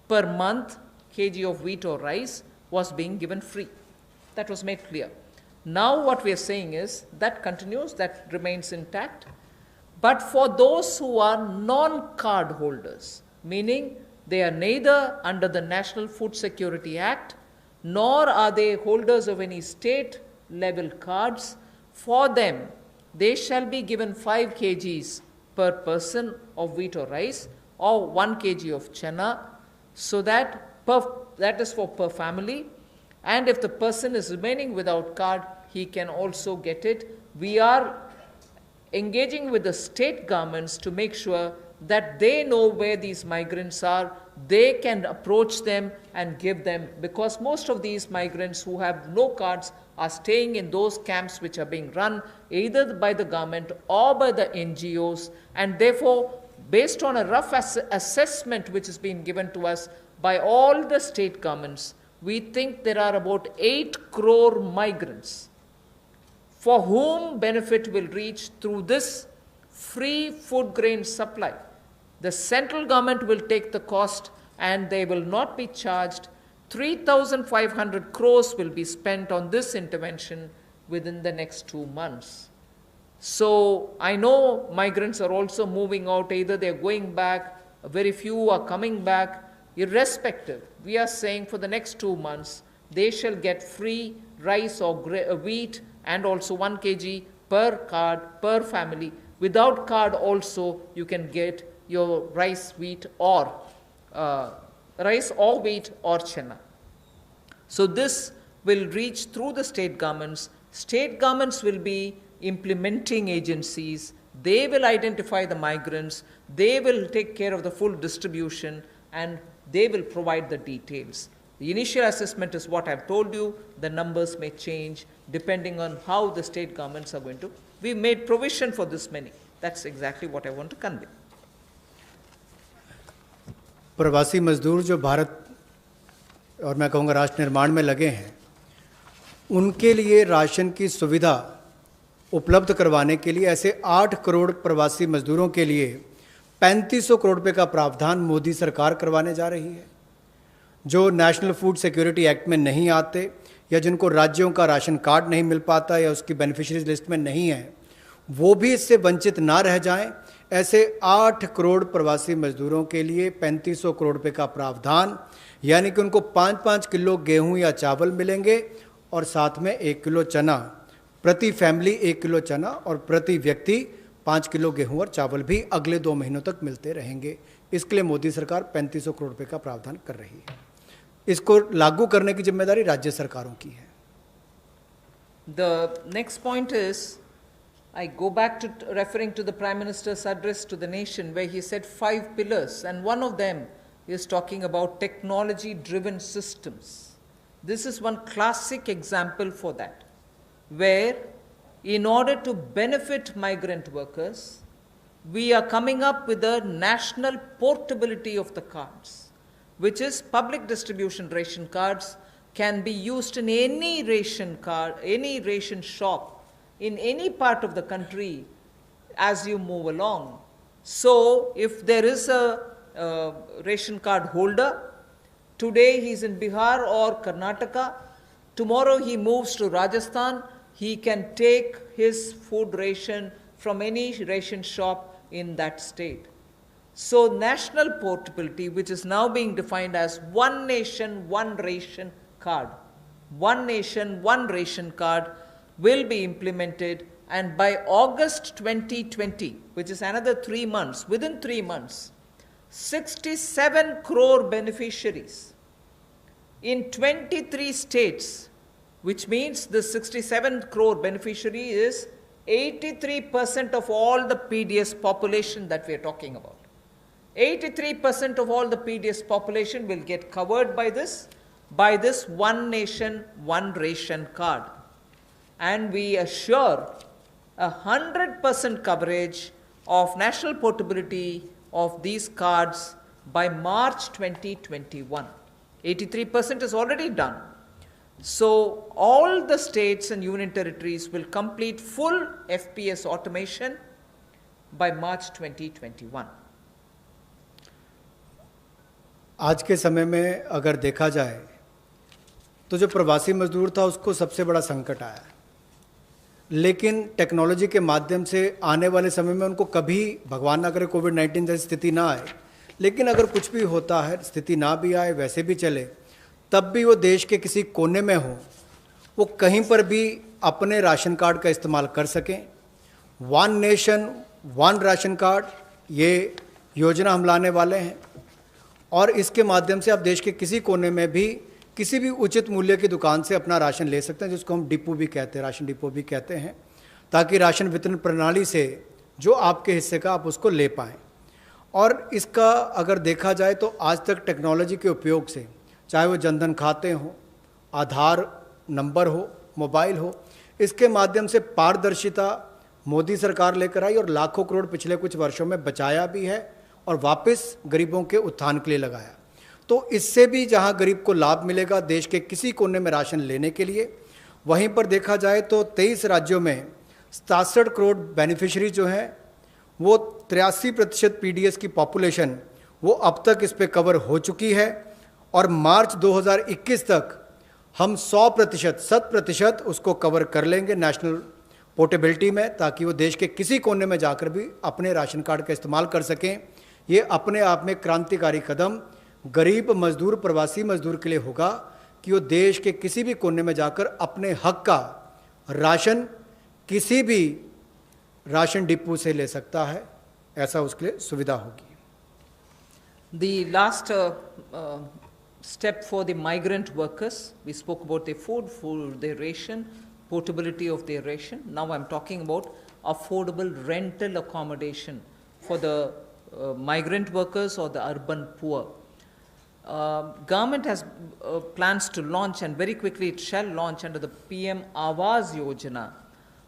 per month kg of wheat or rice was being given free. That was made clear. Now what we are saying is that continues, that remains intact. But for those who are non-card holders, meaning they are neither under the National Food Security Act, nor are they holders of any state-level cards, for them, they shall be given 5 kgs per person of wheat or rice, or 1 kg of chana, so that is for per family. And if the person is remaining without card, he can also get it. We are engaging with the state governments to make sure that they know where these migrants are, they can approach them and give them, because most of these migrants who have no cards are staying in those camps which are being run either by the government or by the NGOs, and therefore, based on a rough assessment which has been given to us by all the state governments, we think there are about 8 crore migrants for whom benefit will reach through this free food grain supply. The central government will take the cost and they will not be charged. 3,500 crores will be spent on this intervention within the next 2 months. So I know migrants are also moving out, either they're going back, very few are coming back. Irrespective, we are saying for the next 2 months, they shall get free rice or wheat and also 1 kg per card, per family. Without card also, you can get your rice, wheat or wheat or chana. So this will reach through the state governments State governments will be implementing agencies. They will identify the migrants. They will take care of the full distribution, and they will provide the details. The initial assessment is what I've told you. The numbers may change depending on how the state governments are going to. We've made provision for this many. That's exactly what I want to convey. प्रवासी मजदूर जो भारत और मैं कहूँगा राष्ट्र निर्माण में लगे हैं, उनके लिए राशन की सुविधा उपलब्ध करवाने के लिए ऐसे 8 करोड़ प्रवासी मजदूरों के लिए 3500 करोड़ रुपए का प्रावधान मोदी सरकार करवाने जा रही है। जो नेशनल फूड सिक्योरिटी एक्ट में नहीं आते या जिनको राज्यों का राशन कार्ड नहीं मिल पाता या उसकी बेनिफिशियरीज लिस्ट में नहीं है, वो भी इससे वंचित ना रह जाएं। ऐसे 8 करोड़ प्रवासी मजदूरों के लिए 3500 करोड़ रुपए का प्रावधान, यानी कि उनको 5-5 किलो गेहूं या चावल मिलेंगे और साथ में 1 किलो चना, प्रति फैमिली 1 किलो चना और प्रति व्यक्ति 5 किलो गेहूं और चावल भी अगले 2 महीनों तक मिलते रहेंगे। इसके लिए मोदी सरकार 3500 करोड़ रुपए का प्रावधान कर रही है। इसको लागू करने की जिम्मेदारी राज्य सरकारों की है। The next point is, I go back to referring to the Prime Minister's address to the nation, where he said 5 pillars, and one of them is talking about technology-driven systems. This is one classic example for that, where in order to benefit migrant workers, we are coming up with a national portability of the cards, which is public distribution ration cards can be used in any ration card, any ration shop in any part of the country as you move along. So if there is a ration card holder, today he's in Bihar or Karnataka, tomorrow he moves to Rajasthan, he can take his food ration from any ration shop in that state. So national portability, which is now being defined as one nation, one ration card, one nation, one ration card, will be implemented, and by August 2020, which is another 3 months, within 3 months, 67 crore beneficiaries in 23 states, which means the 67 crore beneficiary is 83% of all the PDS population that we are talking about. 83% of all the PDS population will get covered by this one nation, one ration card. And we assure 100% coverage of national portability of these cards by March 2021. 83% is already done. So all the states and union territories will complete full FPS automation by March 2021. आज के समय में अगर देखा जाए तो जो प्रवासी मजदूर था उसको सबसे बड़ा संकट आया, लेकिन टेक्नोलॉजी के माध्यम से आने वाले समय में उनको कभी भगवान ना करे कोविड-19 जैसी स्थिति ना आए, लेकिन अगर कुछ भी होता है, स्थिति ना भी आए, वैसे भी चले, तब भी वो देश के किसी कोने में हो, वो कहीं पर भी अपने राशन कार्ड का इस्तेमाल कर सकें। One nation one ration card, ये योजना हम लाने वाले हैं और इसके माध्यम से आप देश के किसी कोने में भी किसी भी उचित मूल्य की दुकान से अपना राशन ले सकते हैं, जिसको हम डिपो भी कहते हैं, राशन डिपो भी कहते हैं, ताकि राशन वितरण प्रणाली से जो आपके हिस्से का आप उसको ले पाएँ। और इसका अगर देखा जाए तो आज तक टेक्नोलॉजी के उपयोग से, चाहे वो जनधन खाते हों, आधार नंबर हो, मोबाइल हो, इसके माध्यम से पारदर्शिता मोदी सरकार लेकर आई और लाखों करोड़ पिछले कुछ वर्षों में बचाया भी है और वापस गरीबों के उत्थान के लिए लगाया। तो इससे भी जहां गरीब को लाभ मिलेगा देश के किसी कोने में राशन लेने के लिए, वहीं पर देखा जाए तो 23 राज्यों में 67 करोड़ बेनिफिशरी जो हैं, वो 83% पीडीएस की पॉपुलेशन वो अब तक इस पे कवर हो चुकी है और मार्च 2021 तक हम 100% उसको कवर कर लेंगे नेशनल पोर्टेबिलिटी में, ताकि वो देश के किसी कोने में जाकर भी अपने राशन कार्ड का इस्तेमाल कर सकें। ये अपने आप में क्रांतिकारी कदम गरीब मजदूर, प्रवासी मजदूर के लिए होगा कि वो देश के किसी भी कोने में जाकर अपने हक का राशन किसी भी राशन डिपो से ले सकता है, ऐसा उसके लिए सुविधा होगी। The last step for the migrant workers, we spoke about their food, their ration. portability of their ration. Now I'm talking about affordable rental accommodation for the migrant workers or the urban poor. Government has plans to launch, and very quickly it shall launch under the PM Awas Yojana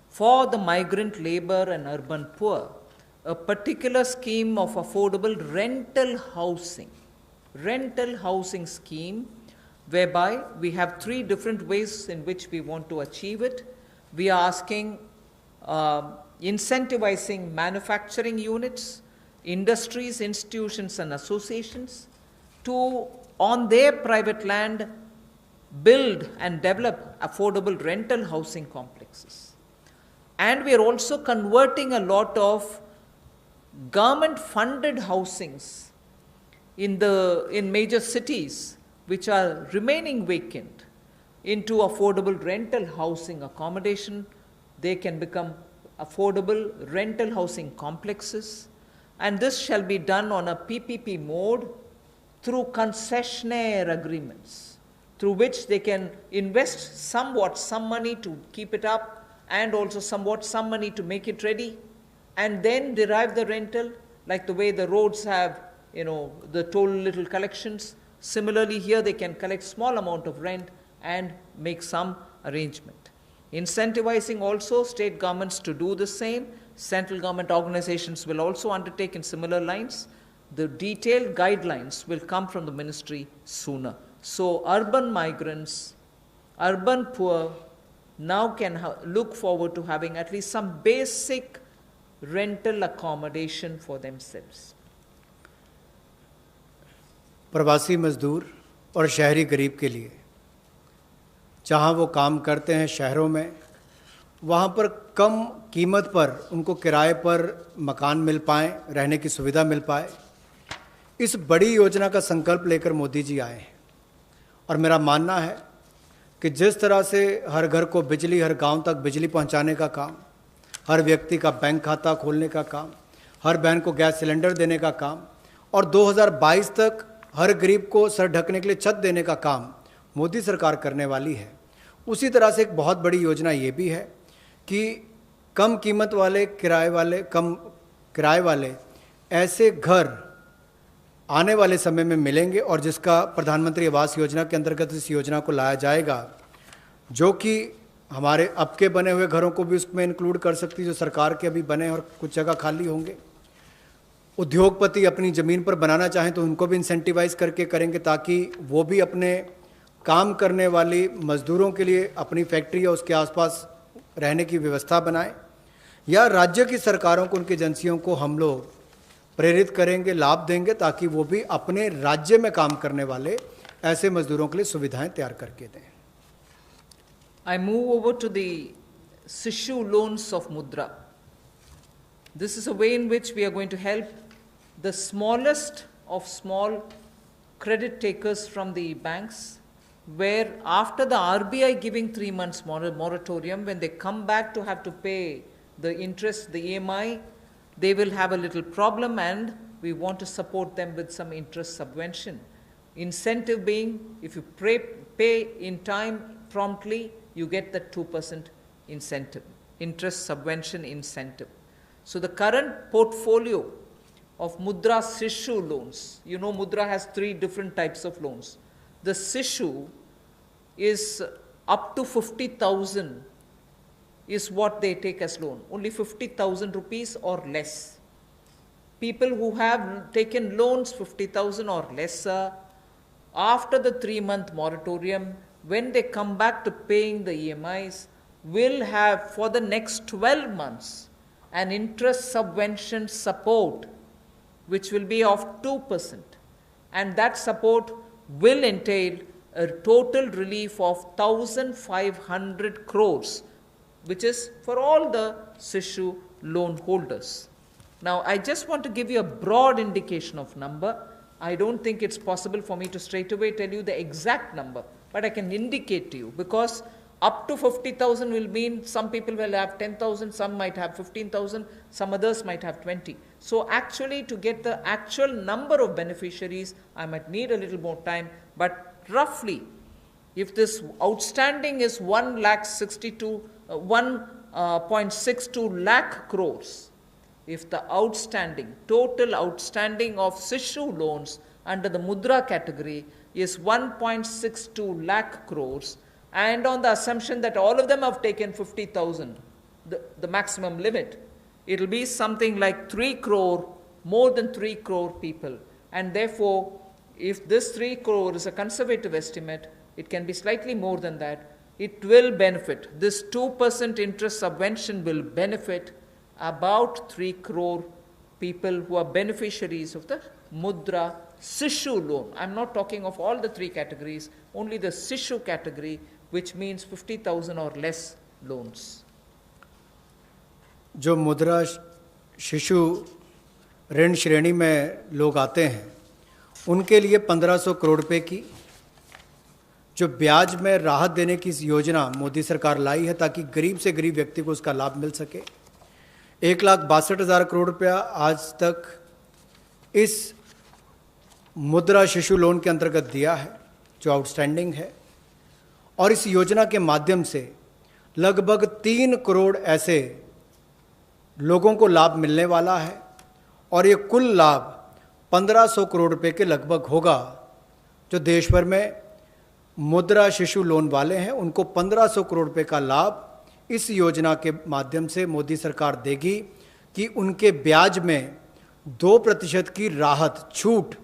for the migrant labor and urban poor, a particular scheme of affordable rental housing scheme, whereby we have three different ways in which we want to achieve it. We are asking incentivizing manufacturing units, industries, institutions and associations to, on their private land, build and develop affordable rental housing complexes. And we are also converting a lot of government-funded housings in major cities which are remaining vacant into affordable rental housing accommodation. They can become affordable rental housing complexes, and this shall be done on a PPP mode through concessionaire agreements, through which they can invest somewhat some money to keep it up and also somewhat some money to make it ready, and then derive the rental, like the way the roads have, the toll little collections. Similarly, here they can collect small amount of rent and make some arrangement. Incentivizing also state governments to do the same. Central government organizations will also undertake in similar lines. The detailed guidelines will come from the ministry sooner. So urban migrants, urban poor now can look forward to having at least some basic rental accommodation for themselves. प्रवासी मजदूर और शहरी गरीब के लिए जहां वो काम करते हैं शहरों में, वहां पर कम कीमत पर उनको किराए पर मकान मिल पाए, रहने की सुविधा मिल पाए, इस बड़ी योजना का संकल्प लेकर मोदी जी आए हैं। और मेरा मानना है कि जिस तरह से हर घर को बिजली, हर गांव तक बिजली पहुंचाने का काम, हर व्यक्ति का बैंक खाता खोलने का काम, हर बहन को गैस सिलेंडर देने का काम और 2022 तक हर गरीब को सर ढकने के लिए छत देने का काम मोदी सरकार करने वाली है, उसी तरह से एक बहुत बड़ी योजना ये भी है कि कम कीमत वाले कम किराए वाले ऐसे घर आने वाले समय में मिलेंगे, और जिसका प्रधानमंत्री आवास योजना के अंतर्गत इस योजना को लाया जाएगा, जो कि हमारे अब के बने हुए घरों को भी उसमें इंक्लूड कर सकती है, जो सरकार के अभी बने और कुछ जगह खाली होंगे। उद्योगपति अपनी ज़मीन पर बनाना चाहें तो उनको भी इंसेंटिवाइज करके करेंगे, ताकि वो भी अपने काम करने वाली मज़दूरों के लिए अपनी फैक्ट्री या उसके आसपास रहने की व्यवस्था बनाएं, या राज्य की सरकारों को, उनकी एजेंसियों को हम लोग प्रेरित करेंगे, लाभ देंगे, ताकि वो भी अपने राज्य में काम करने वाले ऐसे मजदूरों के लिए सुविधाएं तैयार करके दें। I move over to the Sishu loans of Mudra. This is a way in which we are going to help the smallest of small credit takers from the banks, where after the RBI giving 3 months moratorium, when they come back to have to pay the interest, the EMI, they will have a little problem, and we want to support them with some interest subvention. Incentive being, if you pay in time promptly, you get the 2% incentive, interest subvention incentive. So the current portfolio of Mudra Sishu loans, Mudra has 3 different types of loans. The Sishu is up to 50,000 is what they take as loan, only 50,000 rupees or less. People who have taken loans 50,000 or lesser, after the 3-month moratorium, when they come back to paying the EMIs, will have for the next 12 months an interest subvention support which will be of 2%, and that support will entail a total relief of 1,500 crores, which is for all the Sishu loan holders. Now, I just want to give you a broad indication of number. I don't think it's possible for me to straight away tell you the exact number, but I can indicate to you, because up to 50,000 will mean some people will have 10,000, some might have 15,000, some others might have 20. So actually, to get the actual number of beneficiaries, I might need a little more time, but roughly If this outstanding is 1.62 lakh crores, if the total outstanding of Sishu loans under the Mudra category is 1.62 lakh crores, and on the assumption that all of them have taken 50,000, the maximum limit, it will be something like 3 crore, more than 3 crore people. And therefore, if this 3 crore is a conservative estimate, it can be slightly more than that. It will benefit. This 2% interest subvention will benefit about 3 crore people who are beneficiaries of the Mudra Sishu loan. I'm not talking of all the 3 categories, only the Sishu category, which means 50,000 or less loans. जो मुद्रा शिशु ऋण श्रेणी में लोग आते हैं, उनके लिए 1500 करोड़ रुपए की जो ब्याज में राहत देने की योजना मोदी सरकार लाई है, ताकि गरीब से गरीब व्यक्ति को उसका लाभ मिल सके। 1,62,000 करोड़ रुपया आज तक इस मुद्रा शिशु लोन के अंतर्गत दिया है, जो आउटस्टैंडिंग है, और इस योजना के माध्यम से लगभग 3 करोड़ ऐसे लोगों को लाभ मिलने वाला है, और ये कुल लाभ 1500 करोड़ रुपए के लगभग होगा। जो देश भर में मुद्रा शिशु लोन वाले हैं, उनको 1500 करोड़ रुपए का लाभ इस योजना के माध्यम से मोदी सरकार देगी कि उनके ब्याज में 2% की राहत, छूट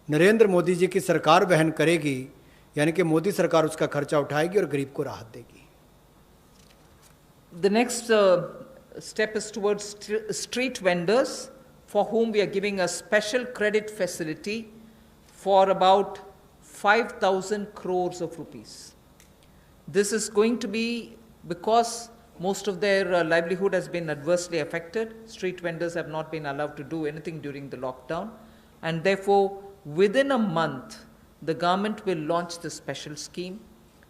नरेंद्र मोदी जी की सरकार वहन करेगी, यानी कि मोदी सरकार उसका खर्चा उठाएगी और गरीब को राहत देगी। The next step is towards street vendors, for whom we are giving a special credit facility for about 5,000 crores of rupees. This is going to be because most of their livelihood has been adversely affected. Street vendors have not been allowed to do anything during the lockdown, and therefore within a month the government will launch this special scheme,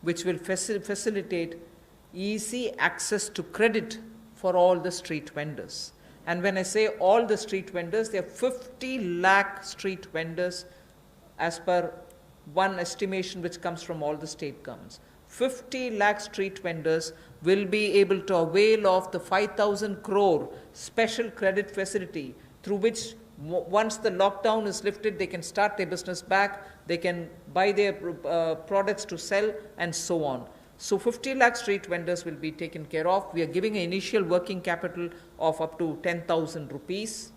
which will facilitate easy access to credit for all the street vendors. And when I say all the street vendors, there are 50 lakh street vendors as per one estimation which comes from all the state governments. 50 lakh street vendors will be able to avail of the 5,000 crore special credit facility, through which once the lockdown is lifted, they can start their business back, they can buy their products to sell, and so on. So 50 lakh street vendors will be taken care of. We are giving an initial working capital of up to 10,000 rupees.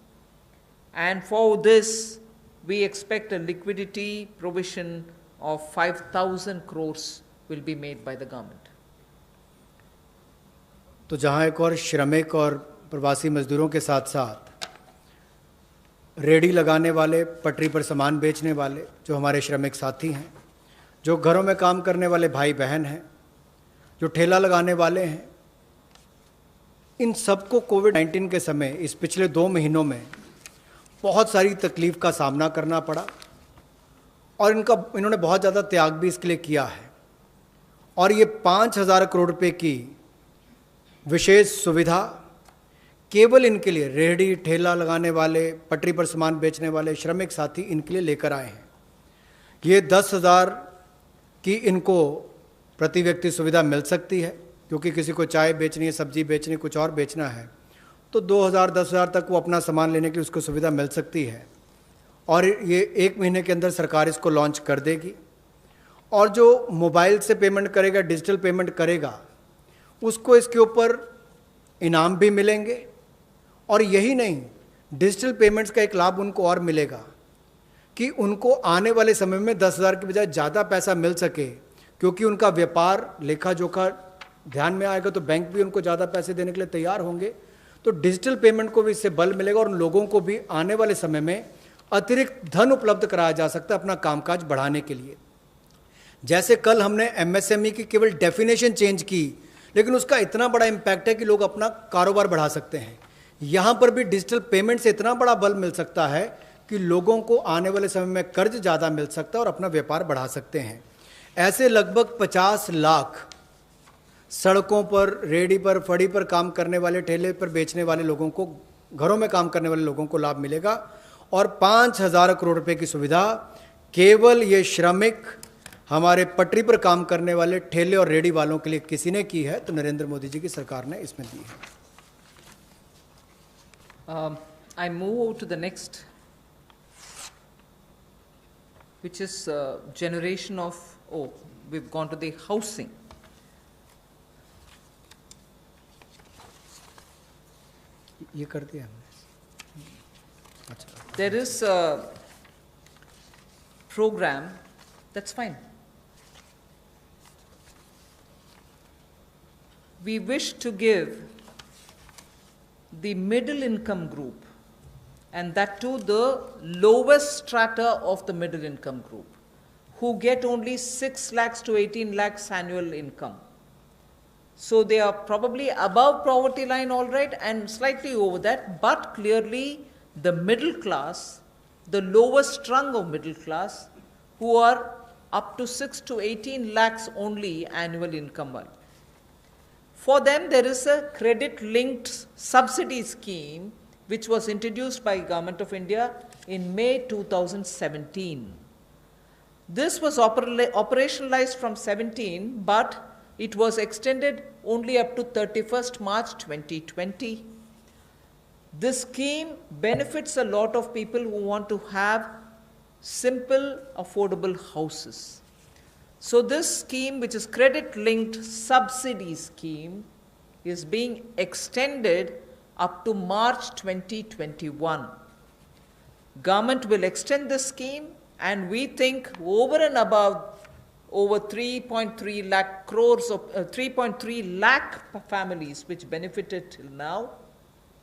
And for this, we expect a liquidity provision of 5,000 crores will be made by the government. तो जहाँ एक और श्रमिक और प्रवासी मजदूरों के साथ साथ रेडी लगाने वाले, पटरी पर सामान बेचने वाले जो हमारे श्रमिक साथी हैं, जो घरों में काम करने वाले भाई बहन हैं, जो ठेला लगाने वाले हैं, इन सबको कोविड-19 के समय इस पिछले 2 महीनों में बहुत सारी तकलीफ का सामना करना पड़ा, और इन्होंने बहुत ज़्यादा त्याग भी इसके लिए किया है। और ये 5,000 करोड़ रुपए की विशेष सुविधा केवल इनके लिए, रेहड़ी ठेला लगाने वाले, पटरी पर सामान बेचने वाले श्रमिक साथी, इनके लिए लेकर आए हैं। ये 10,000 की इनको प्रति व्यक्ति सुविधा मिल सकती है, क्योंकि किसी को चाय बेचनी है, सब्जी बेचनी, कुछ और बेचना है, तो 2,000 10,000 तक वो अपना सामान लेने की उसको सुविधा मिल सकती है। और ये 1 महीने के अंदर सरकार इसको लॉन्च कर देगी। और जो मोबाइल से पेमेंट करेगा, डिजिटल पेमेंट करेगा, उसको इसके ऊपर इनाम भी मिलेंगे। और यही नहीं, डिजिटल पेमेंट्स का एक लाभ उनको और मिलेगा कि उनको आने वाले समय में 10,000 के बजाय ज़्यादा पैसा मिल सके, क्योंकि उनका व्यापार लेखा जोखा ध्यान में आएगा, तो बैंक भी उनको ज़्यादा पैसे देने के लिए तैयार होंगे। तो डिजिटल पेमेंट को भी इससे बल मिलेगा, और उन लोगों को भी आने वाले समय में अतिरिक्त धन उपलब्ध कराया जा सकता है अपना कामकाज बढ़ाने के लिए। जैसे कल हमने एमएसएमई की केवल डेफिनेशन चेंज की, लेकिन उसका इतना बड़ा इम्पैक्ट है कि लोग अपना कारोबार बढ़ा सकते हैं। यहाँ पर भी डिजिटल पेमेंट से इतना बड़ा बल मिल सकता है कि लोगों को आने वाले समय में कर्ज ज़्यादा मिल सकता है और अपना व्यापार बढ़ा सकते हैं। ऐसे लगभग 50 लाख सड़कों पर, रेडी पर, फड़ी पर काम करने वाले, ठेले पर बेचने वाले लोगों को, घरों में काम करने वाले लोगों को लाभ मिलेगा। और 5,000 करोड़ रुपए की सुविधा केवल ये श्रमिक, हमारे पटरी पर काम करने वाले ठेले और रेडी वालों के लिए किसी ने की है तो नरेंद्र मोदी जी की सरकार ने इसमें दी है। I move to the next, which is generation of, we've gone to the housing. ये कर दिया हमने। अच्छा, There is a program, that's fine. We wish to give the middle income group, and that too the lowest strata of the middle income group, who get only 6 lakhs to 18 lakhs annual income. So they are probably above poverty line, all right, and slightly over that, but clearly the middle class, the lowest rung of middle class, who are up to 6 to 18 lakhs only annual income. For them, there is a credit-linked subsidy scheme which was introduced by Government of India in May 2017. This was operationalized from 17, but it was extended only up to 31st March 2020. This scheme benefits a lot of people who want to have simple, affordable houses. So this scheme, which is credit-linked subsidy scheme, is being extended up to March 2021. Government will extend this scheme, and we think over and above over 3.3 lakh crores of 3.3 lakh families which benefited till now,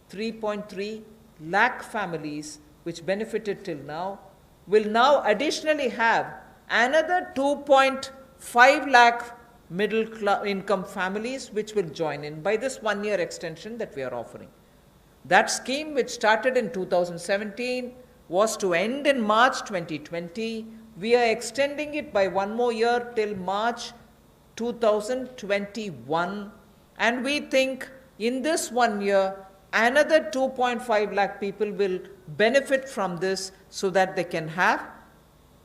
3.3 lakh families which benefited till now, will now additionally have another 2.5 lakh middle income families which will join in by this 1 year extension that we are offering. That scheme, which started in 2017, was to end in March 2020. We are extending it by 1 more year till March 2021. And we think in this 1 year, another 2.5 lakh people will benefit from this so that they can have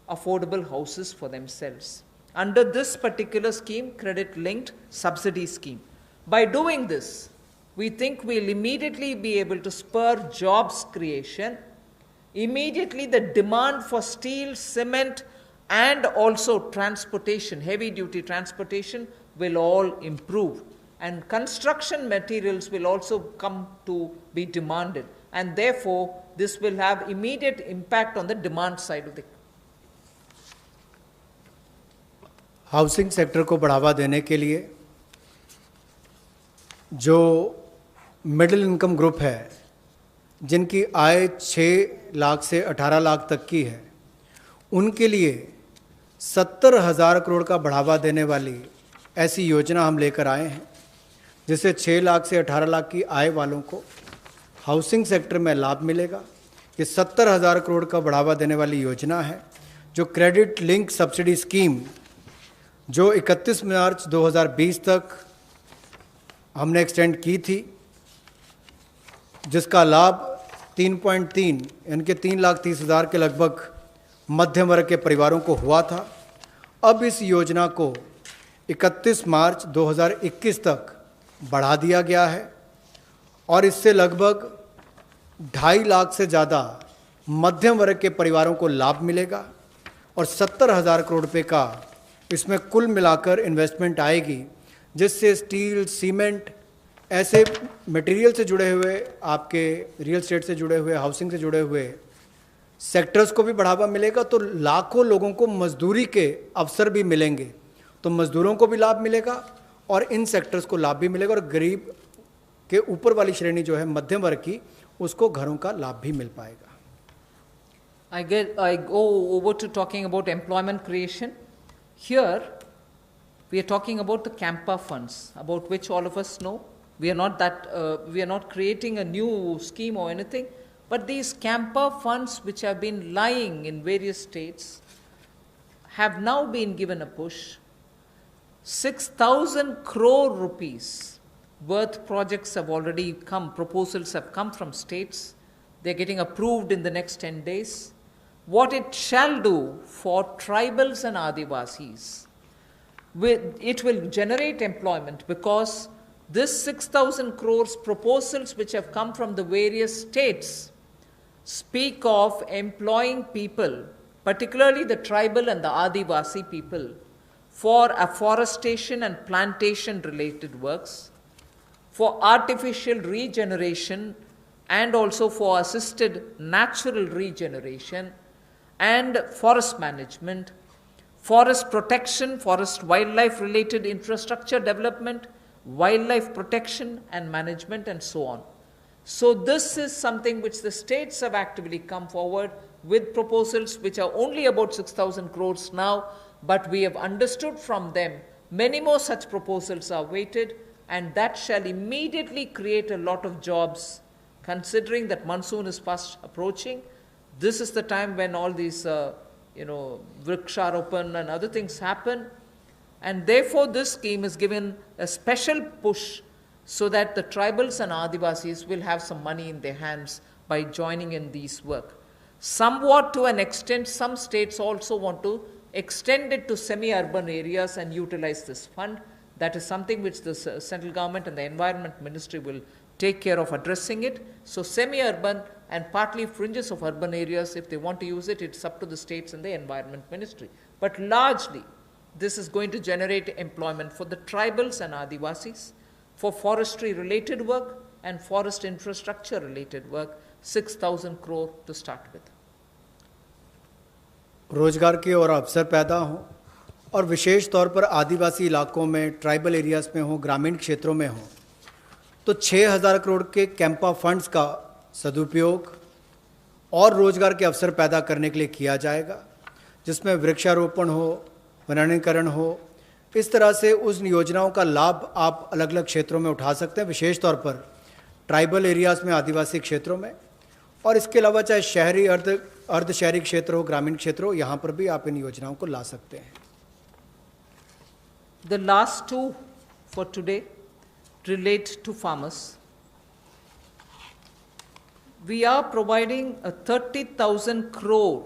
affordable houses for themselves. Under this particular scheme, credit-linked subsidy scheme. By doing this, we think we'll immediately be able to spur jobs creation. Immediately the demand for steel, cement, and also transportation, heavy-duty transportation, will all improve. And construction materials will also come to be demanded. And therefore, this will have immediate impact on the demand side of the housing sector को बढ़ावा देने के लिए जो middle income group है, जिनकी आय 6 लाख से 18 लाख तक की है, उनके लिए 70,000 करोड़ का बढ़ावा देने वाली ऐसी योजना हम लेकर आए हैं, जिससे 6 लाख से 18 लाख की आय वालों को हाउसिंग सेक्टर में लाभ मिलेगा। ये 70,000 करोड़ का बढ़ावा देने वाली योजना है, जो क्रेडिट लिंक सब्सिडी स्कीम जो 31 मार्च 2020 तक हमने एक्सटेंड की थी, जिसका लाभ 3.3 यानी कि 3,30,000 के लगभग मध्यम वर्ग के परिवारों को हुआ था। अब इस योजना को 31 मार्च 2021 तक बढ़ा दिया गया है और इससे लगभग 2.5 लाख से ज़्यादा मध्यम वर्ग के परिवारों को लाभ मिलेगा और 70,000 करोड़ रुपये का इसमें कुल मिलाकर इन्वेस्टमेंट आएगी, जिससे स्टील, सीमेंट, ऐसे मटेरियल से जुड़े हुए, आपके रियल एस्टेट से जुड़े हुए, हाउसिंग से जुड़े हुए सेक्टर्स को भी बढ़ावा मिलेगा। तो लाखों लोगों को मजदूरी के अवसर भी मिलेंगे, तो मजदूरों को भी लाभ मिलेगा और इन सेक्टर्स को लाभ भी मिलेगा और गरीब के ऊपर वाली श्रेणी जो है मध्यम वर्ग की, उसको घरों का लाभ भी मिल पाएगा। I go over to talking about employment creation. Here, we are talking about the Campa funds, about which all of us know. We are not creating a new scheme or anything, but these Campa funds, which have been lying in various states, have now been given a push. 6,000 crore rupees worth projects have already come, proposals have come from states. They're getting approved in the next 10 days. what it shall do for tribals and Adivasis. It will generate employment because this 6,000 crores proposals which have come from the various states speak of employing people, particularly the tribal and the Adivasi people, for afforestation and plantation related works, for artificial regeneration and also for assisted natural regeneration and forest management, forest protection, forest wildlife related infrastructure development, wildlife protection and management, and so on. So this is something which the states have actively come forward with proposals which are only about 6,000 crores now, but we have understood from them many more such proposals are waited, and that shall immediately create a lot of jobs. Considering that monsoon is fast approaching, this is the time when all these Vriksharopan and other things happen, and therefore this scheme is given a special push so that the tribals and Adivasis will have some money in their hands by joining in these work. Somewhat to an extent, some states also want to extend it to semi-urban areas and utilize this fund. That is something which the central government and the Environment Ministry will take care of addressing it. So semi-urban and partly fringes of urban areas, if they want to use it, it's up to the states and the Environment Ministry. But largely, this is going to generate employment for the tribals and Adivasis, for forestry related work and forest infrastructure related work, 6,000 crore to start with. रोजगार के और अवसर पैदा हों और विशेष तौर पर आदिवासी इलाकों में, ट्राइबल एरियाज़ में हो, ग्रामीण क्षेत्रों में हो, तो 6,000 करोड़ के कैंपा फंड्स का सदुपयोग और रोजगार के अवसर पैदा करने के लिए किया जाएगा, जिसमें वृक्षारोपण हो, वनीकरण हो। इस तरह से उस योजनाओं का लाभ आप अलग अलग क्षेत्रों में उठा सकते हैं, विशेष तौर पर ट्राइबल एरियाज़ में, आदिवासी क्षेत्रों में, और इसके अलावा चाहे शहरी अर्ध शहरी क्षेत्र हो, ग्रामीण क्षेत्र हो, यहाँ पर भी आप इन योजनाओं को ला सकते हैं। The last two for today relate to farmers. We are providing a 30,000 crore,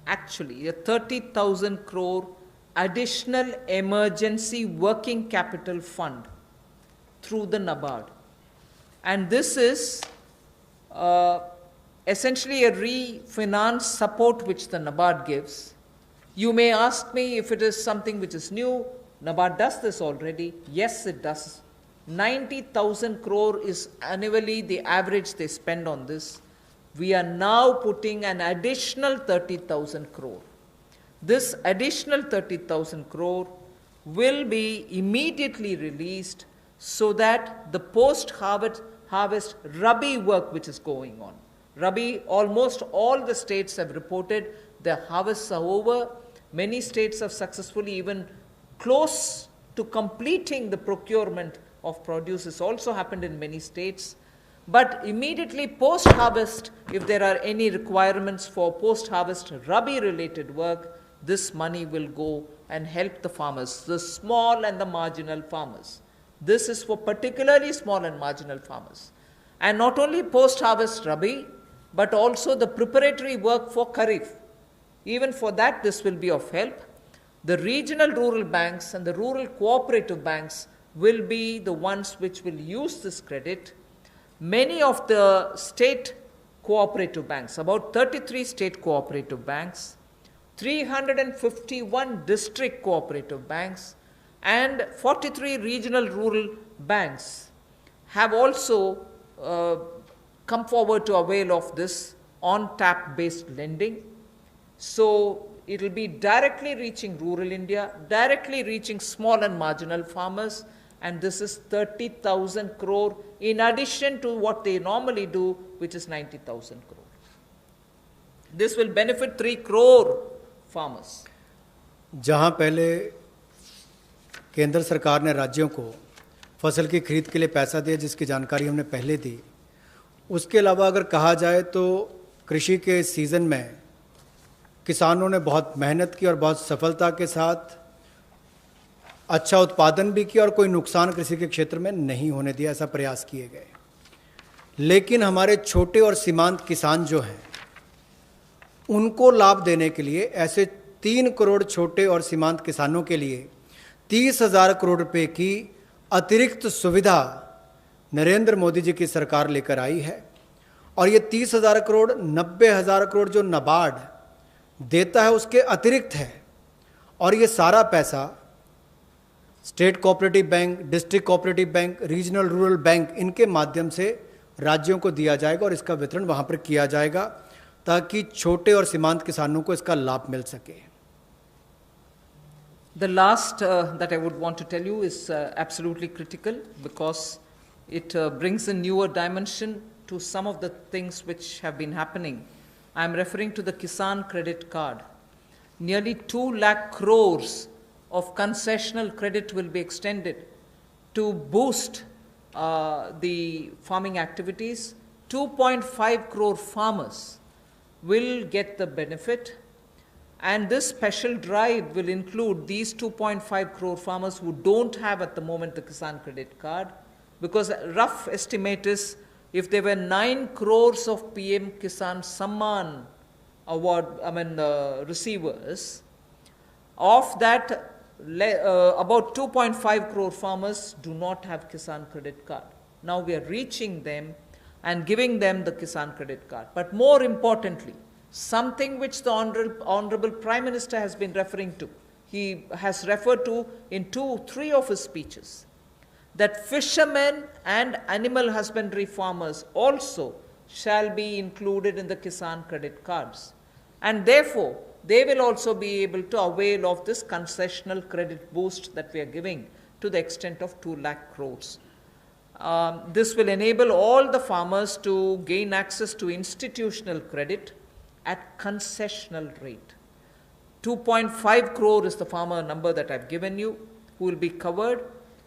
actually a 30,000 crore additional emergency working capital fund through the NABARD. And this is essentially a refinance support which the NABARD gives. You may ask me if it is something which is new. NABARD does this already. Yes, it does. 90,000 crore is annually the average they spend on this. We are now putting an additional 30,000 crore. This additional 30,000 crore will be immediately released so that the post-harvest Rabi work which is going on. Rabi, almost all the states have reported their harvests are over. Many states have successfully even close to completing the procurement of produce. This also happened in many states. But immediately post-harvest, if there are any requirements for post-harvest Rabi related work, this money will go and help the farmers, the small and the marginal farmers. This is for particularly small and marginal farmers. And not only post-harvest Rabi, but also the preparatory work for Kharif. Even for that, this will be of help. The regional rural banks and the rural cooperative banks will be the ones which will use this credit. Many of the state cooperative banks, about 33 state cooperative banks, 351 district cooperative banks, and 43 regional rural banks have also come forward to avail of this on-tap based lending. So it will be directly reaching rural India, directly reaching small and marginal farmers, and this is 30,000 crore in addition to what they normally do, which is 90,000 crore. This will benefit 3 crore farmers. जहां पहले केंद्र सरकार ने राज्यों को फसल की खरीद के लिए पैसा दिया, जिसकी जानकारी हमने पहले दी, उसके अलावा अगर कहा जाए तो कृषि के सीज़न में किसानों ने बहुत मेहनत की और बहुत सफलता के साथ अच्छा उत्पादन भी किया और कोई नुकसान कृषि के क्षेत्र में नहीं होने दिया, ऐसा प्रयास किए गए। लेकिन हमारे छोटे और सीमांत किसान जो हैं, उनको लाभ देने के लिए ऐसे 3 करोड़ छोटे और सीमांत किसानों के लिए 30,000 करोड़ रुपए की अतिरिक्त सुविधा नरेंद्र मोदी जी की सरकार लेकर आई है। और ये 30,000 करोड़ 90,000 करोड़ जो नाबार्ड देता है उसके अतिरिक्त है। और ये सारा पैसा state cooperative bank, district cooperative bank, regional rural bank, इनके माध्यम से राज्यों को दिया जाएगा और इसका वितरण वहाँ पर किया जाएगा ताकि छोटे और सीमांत किसानों को इसका लाभ मिल सके। The last that I would want to tell you is absolutely critical because it brings a newer dimension to some of the things which have been happening. I am referring to the Kisan credit card. Nearly 2 lakh crores of concessional credit will be extended to boost the farming activities. 2.5 crore farmers will get the benefit. And this special drive will include these 2.5 crore farmers who don't have at the moment the Kisan credit card, because a rough estimate is if there were 9 crores of PM Kisan Samman award, receivers, of that about 2.5 crore farmers do not have Kisan credit card. Now we are reaching them and giving them the Kisan credit card. But more importantly, something which the Honorable Prime Minister has been referring to, he has referred to in 2-3 of his speeches, that fishermen and animal husbandry farmers also shall be included in the Kisan credit cards. And therefore, they will also be able to avail of this concessional credit boost that we are giving to the extent of 2 lakh crores. This will enable all the farmers to gain access to institutional credit at concessional rate. 2.5 crore is the farmer number that I've given you who will be covered,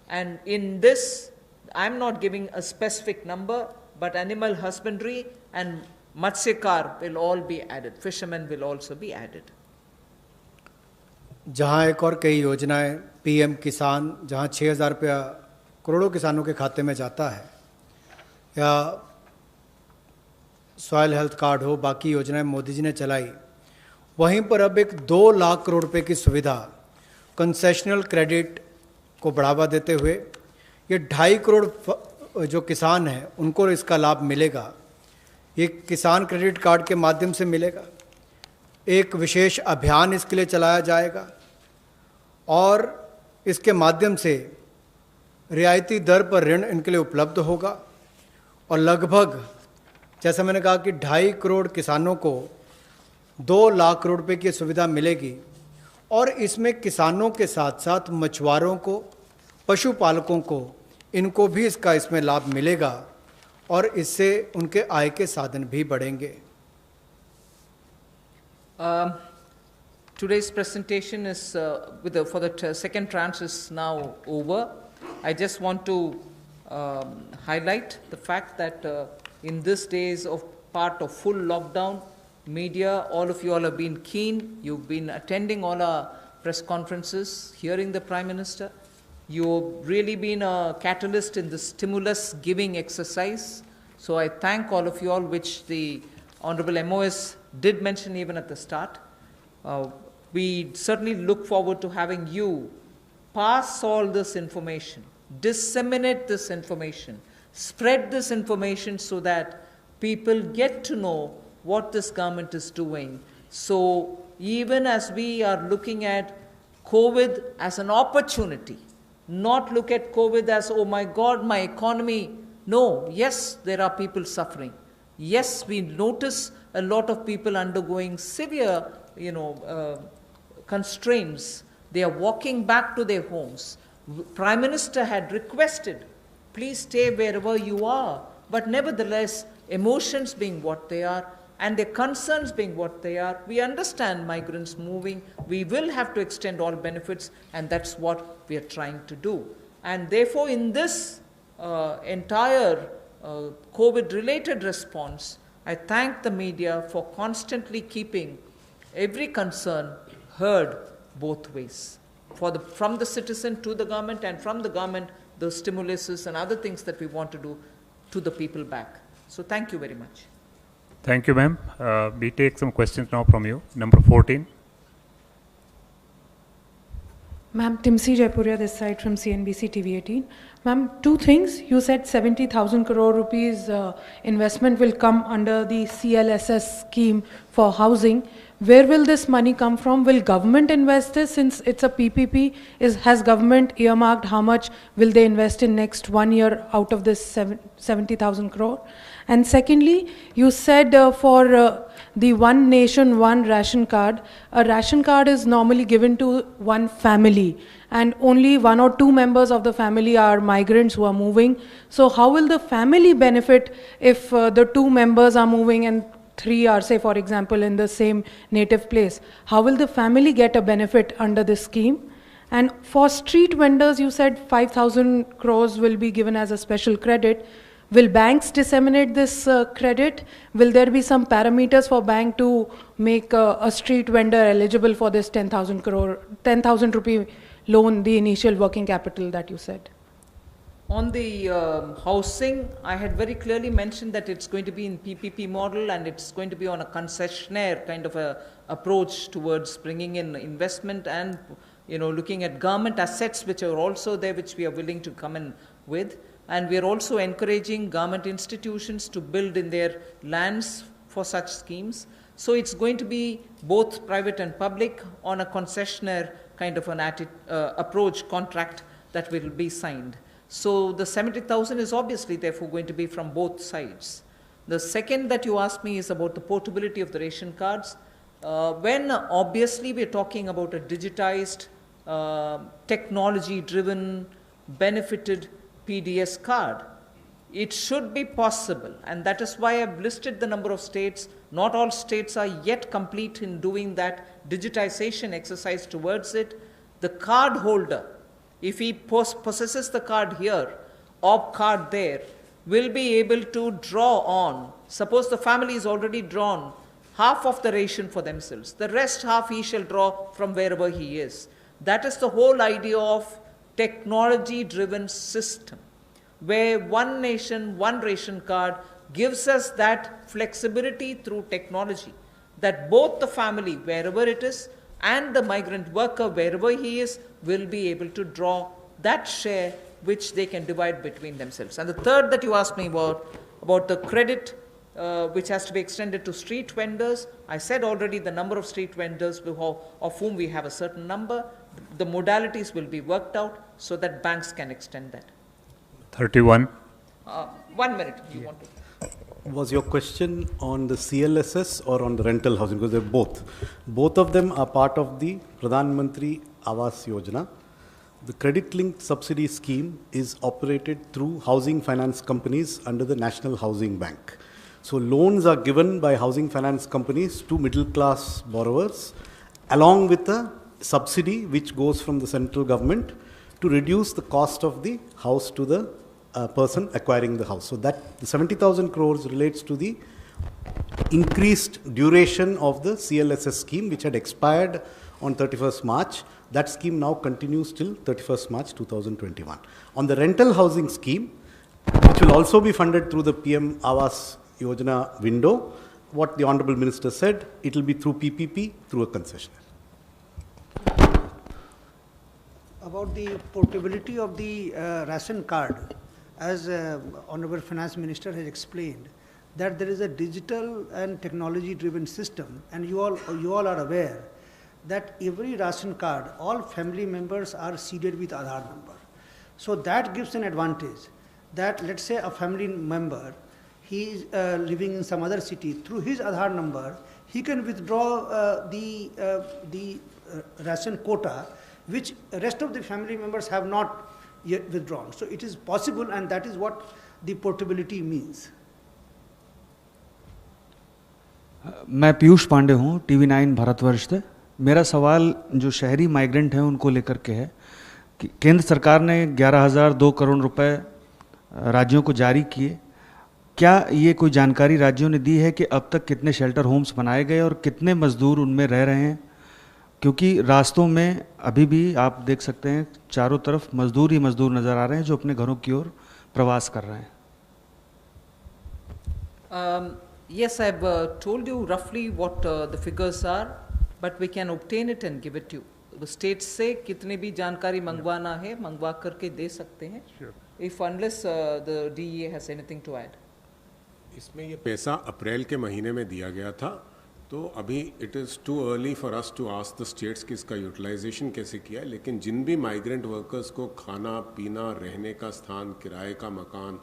and in this I'm not giving a specific number, but animal husbandry and Matsyakar will all be added, fishermen will also be added. जहाँ एक और कई योजनाएं PM किसान, जहाँ 6,000 रुपया करोड़ों किसानों के खाते में जाता है, या सॉयल हेल्थ कार्ड हो, बाकी योजनाएं मोदी जी ने चलाई, वहीं पर अब एक 2 लाख करोड़ रुपए की सुविधा कंसेशनल क्रेडिट को बढ़ावा देते हुए ये 2.5 करोड़ जो किसान हैं उनको इसका लाभ मिलेगा। ये किसान क्रेडिट कार्ड के माध्यम से मिलेगा। एक विशेष अभियान इसके लिए चलाया जाएगा और इसके माध्यम से रियायती दर पर ऋण इनके लिए उपलब्ध होगा। और लगभग, जैसा मैंने कहा कि 2.5 करोड़ किसानों को 2 लाख करोड़ रुपए की सुविधा मिलेगी। और इसमें किसानों के साथ साथ मछुआरों को, पशुपालकों को, इनको भी इसमें लाभ मिलेगा और इससे उनके आय के साधन भी बढ़ेंगे। Today's presentation is for the second tranche is now over. I just want to highlight the fact that in these days of part of full lockdown, media, all of you all have been keen. You've been attending all our press conferences, hearing the Prime Minister. You've really been a catalyst in the stimulus giving exercise. So I thank all of you all, which the Honorable MOS did mention even at the start. We certainly look forward to having you pass all this information, disseminate this information, spread this information so that people get to know what this government is doing. So even as we are looking at COVID as an opportunity, not look at COVID as, oh my God, my economy. No, yes, there are people suffering. Yes, we notice a lot of people undergoing severe, constraints. They are walking back to their homes. Prime Minister had requested, please stay wherever you are. But nevertheless, emotions being what they are and their concerns being what they are, we understand migrants moving. We will have to extend all benefits, and that's what we are trying to do. And therefore, in this entire COVID-related response, I thank the media for constantly keeping every concern heard both ways, from the citizen to the government, and from the government, the stimuluses and other things that we want to do to the people back. So thank you very much. Thank you, ma'am. We take some questions now from you. Number 14. Ma'am, Timsi Jaipuria this side from CNBC TV18. Ma'am, two things. You said 70,000 crore rupees investment will come under the CLSS scheme for housing. Where will this money come from? Will government invest this since it's a PPP? Has government earmarked how much will they invest in next 1 year out of this 70,000 crore? And secondly, you said for the one nation, one ration card, a ration card is normally given to one family and only 1 or 2 members of the family are migrants who are moving. So how will the family benefit if the 2 members are moving and 3 are, say for example, in the same native place? How will the family get a benefit under this scheme? And for street vendors, you said 5,000 crores will be given as a special credit. Will banks disseminate this credit? Will there be some parameters for bank to make a street vendor eligible for this 10,000 rupee loan, the initial working capital that you said? On the housing, I had very clearly mentioned that it's going to be in PPP model and it's going to be on a concessionaire kind of a approach towards bringing in investment and looking at government assets which are also there, which we are willing to come in with. And we are also encouraging government institutions to build in their lands for such schemes. So it's going to be both private and public on a concessionaire kind of an approach contract that will be signed. So the 70,000 is obviously therefore going to be from both sides. The second that you asked me is about the portability of the ration cards. When obviously we're talking about a digitized, technology-driven, benefited PDS card, it should be possible, and that is why I've listed the number of states. Not all states are yet complete in doing that digitization exercise towards it. The card holder, if he possesses the card here or card there, will be able to draw on. Suppose the family is already drawn half of the ration for themselves. The rest half he shall draw from wherever he is. That is the whole idea of technology-driven system, where one nation, one ration card gives us that flexibility through technology, that both the family, wherever it is, and the migrant worker, wherever he is, will be able to draw that share which they can divide between themselves. And the third that you asked me about the credit which has to be extended to street vendors, I said already the number of street vendors of whom we have a certain number. The modalities will be worked out so that banks can extend that. 31. 1 minute, you want to? Was your question on the CLSS or on the rental housing? Because they're both. Both of them are part of the Pradhan Mantri Awas Yojana. The credit-linked subsidy scheme is operated through housing finance companies under the National Housing Bank. So loans are given by housing finance companies to middle-class borrowers, along with a subsidy which goes from the central government to reduce the cost of the house to the person acquiring the house. So that the 70,000 crores relates to the increased duration of the CLSS scheme, which had expired on 31st March. That scheme now continues till 31st March 2021. On the rental housing scheme, which will also be funded through the PM Awas Yojana window, what the Honorable Minister said, it will be through PPP, through a concessionaire. About the portability of the ration card, as Honorable Finance Minister has explained, that there is a digital and technology-driven system, and you all are aware that every ration card, all family members are seeded with Aadhaar number. So that gives an advantage that, let's say, a family member, he is living in some other city, through his Aadhaar number, he can withdraw the ration quota, which rest of the family members have not yet withdrawn. So it is possible, and that is what the portability means. मैं पीयूष पांडे हूँ TV9 Bharatvarsh से। मेरा सवाल जो शहरी migrant हैं उनको लेकर के है कि केंद्र सरकार ने 11,002 करोड़ रुपए राज्यों को जारी किए। क्या ये कोई जानकारी राज्यों ने दी है कि अब तक कितने शेल्टर होम्स बनाए गए और कितने मजदूर उनमें रह रहे हैं? क्योंकि रास्तों में अभी भी आप देख सकते हैं चारों तरफ मजदूर ही मजदूर नज़र आ रहे हैं जो अपने घरों की ओर प्रवास कर रहे हैं। Yes, I've told you roughly what the figures are, but we can obtain it and give it to you. States से कितने भी जानकारी मंगवाना है मंगवा करके दे सकते हैं. Sure. If unless the DEA has anything to add. इसमें ये पैसा अप्रैल के महीने में दिया गया था, तो अभी it is too early for us to ask the states कि इसका यूटिलाइजेशन कैसे किया है. लेकिन जिन भी माइग्रेंट वर्कर्स को खाना पीना, रहने का स्थान, किराए का मकान,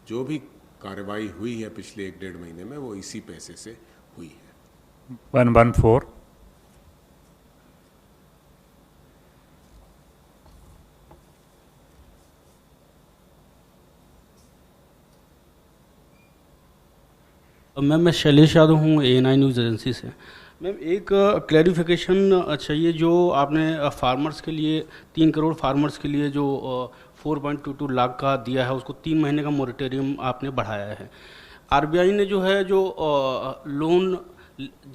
जो भी कार्रवाई हुई है पिछले 1-1.5 महीने में, वो इसी पैसे से हुई है. 114. मैम मैं शैलेश यादव हूँ ANI न्यूज़ एजेंसी से. मैम एक क्लैरिफिकेशन चाहिए. जो आपने फार्मर्स के लिए 3 करोड़ फार्मर्स के लिए जो 4.22 लाख का दिया है, उसको 3 महीने का मोरेटोरियम आपने बढ़ाया है. RBI ने जो है जो लोन,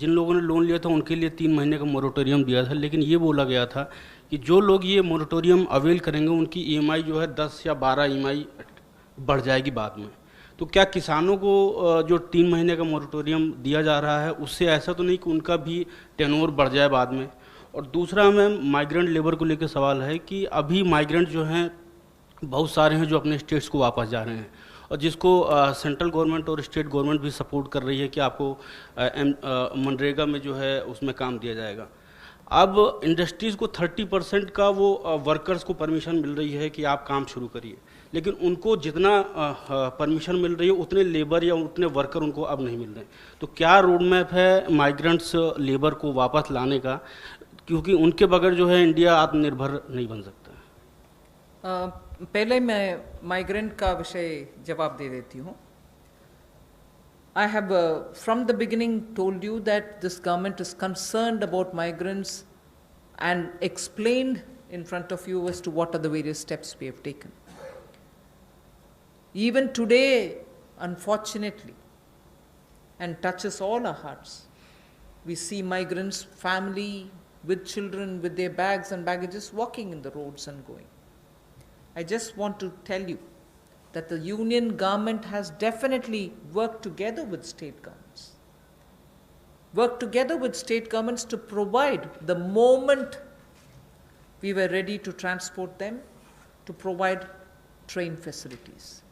जिन लोगों ने लोन लिया था उनके लिए 3 महीने का मोरेटोरियम दिया था, लेकिन ये बोला गया था कि जो लोग ये मोरेटोरियम अवेल करेंगे उनकी EMI जो है 10 या 12 EMI बढ़ जाएगी बाद में. तो क्या किसानों को जो 3 महीने का मोरेटोरियम दिया जा रहा है उससे ऐसा तो नहीं कि उनका भी टेन्योर बढ़ जाए बाद में? और दूसरा मैम माइग्रेंट लेबर को लेकर सवाल है कि अभी माइग्रेंट जो हैं बहुत सारे हैं जो अपने स्टेट्स को वापस जा रहे हैं, और जिसको सेंट्रल गवर्नमेंट और स्टेट गवर्नमेंट भी सपोर्ट कर रही है कि आपको मनरेगा में जो है उसमें काम दिया जाएगा. अब इंडस्ट्रीज़ को 30% का वो वर्कर्स को परमिशन मिल रही है कि आप काम शुरू करिए, लेकिन उनको जितना परमिशन मिल रही है उतने लेबर या उतने वर्कर उनको अब नहीं मिल रहे. तो क्या रोड मैप है माइग्रेंट्स लेबर को वापस लाने का, क्योंकि उनके बगैर जो है इंडिया आत्मनिर्भर नहीं बन सकता. पहले मैं माइग्रेंट का विषय जवाब दे देती हूँ. I have from the beginning told you that this government is concerned about migrants and explained in front of you as to what are the various steps we have taken. Even today, unfortunately, and touches all our hearts, we see migrants, family with children, with their bags and baggages walking in the roads and going. I just want to tell you that the union government has definitely worked together with state governments. Worked together with state governments to provide, the moment we were ready to transport them, to provide train facilities.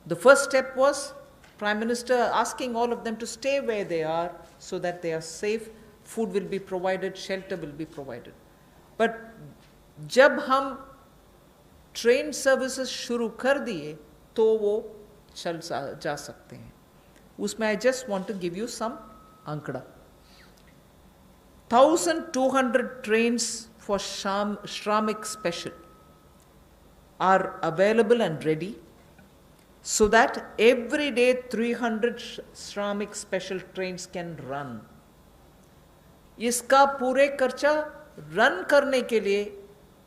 The first step was Prime Minister asking all of them to stay where they are so that they are safe, food will be provided, shelter will be provided. But जब हम train services शुरू कर दिए तो वो चल जा सकते हैं. उसमें I just want to give you some आंकड़ा. 1200 trains for Shramik Special are available and ready, so that every day 300 Shramik Special trains can run. इसका पूरे खर्चा रन करने के लिए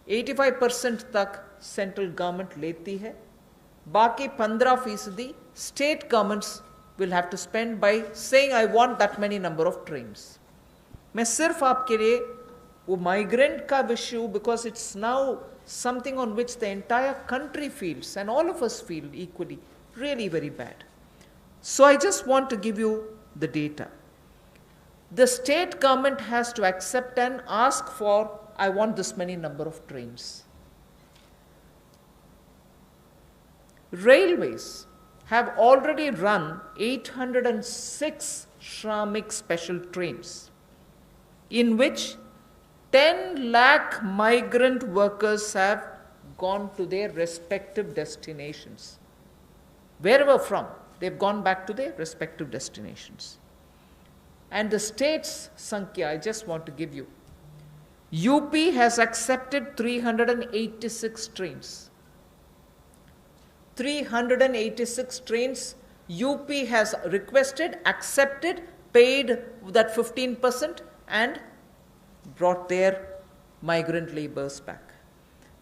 85% तक सेंट्रल गवर्नमेंट लेती है, बाकी 15% state governments will have to spend by saying I want that many number of trains. मैं सिर्फ आपके लिए वो माइग्रेंट का विषय, because it's now something on which the entire country feels and all of us feel equally really very bad. So I just want to give you the data. The state government has to accept and ask for, I want this many number of trains. Railways have already run 806 Shramik special trains, in which 10 lakh migrant workers have gone to their respective destinations. Wherever from, they've gone back to their respective destinations. And the state's Sankhya, I just want to give you. UP has accepted 386 trains. 386 trains UP has requested, accepted, paid that 15% and brought their migrant laborers back.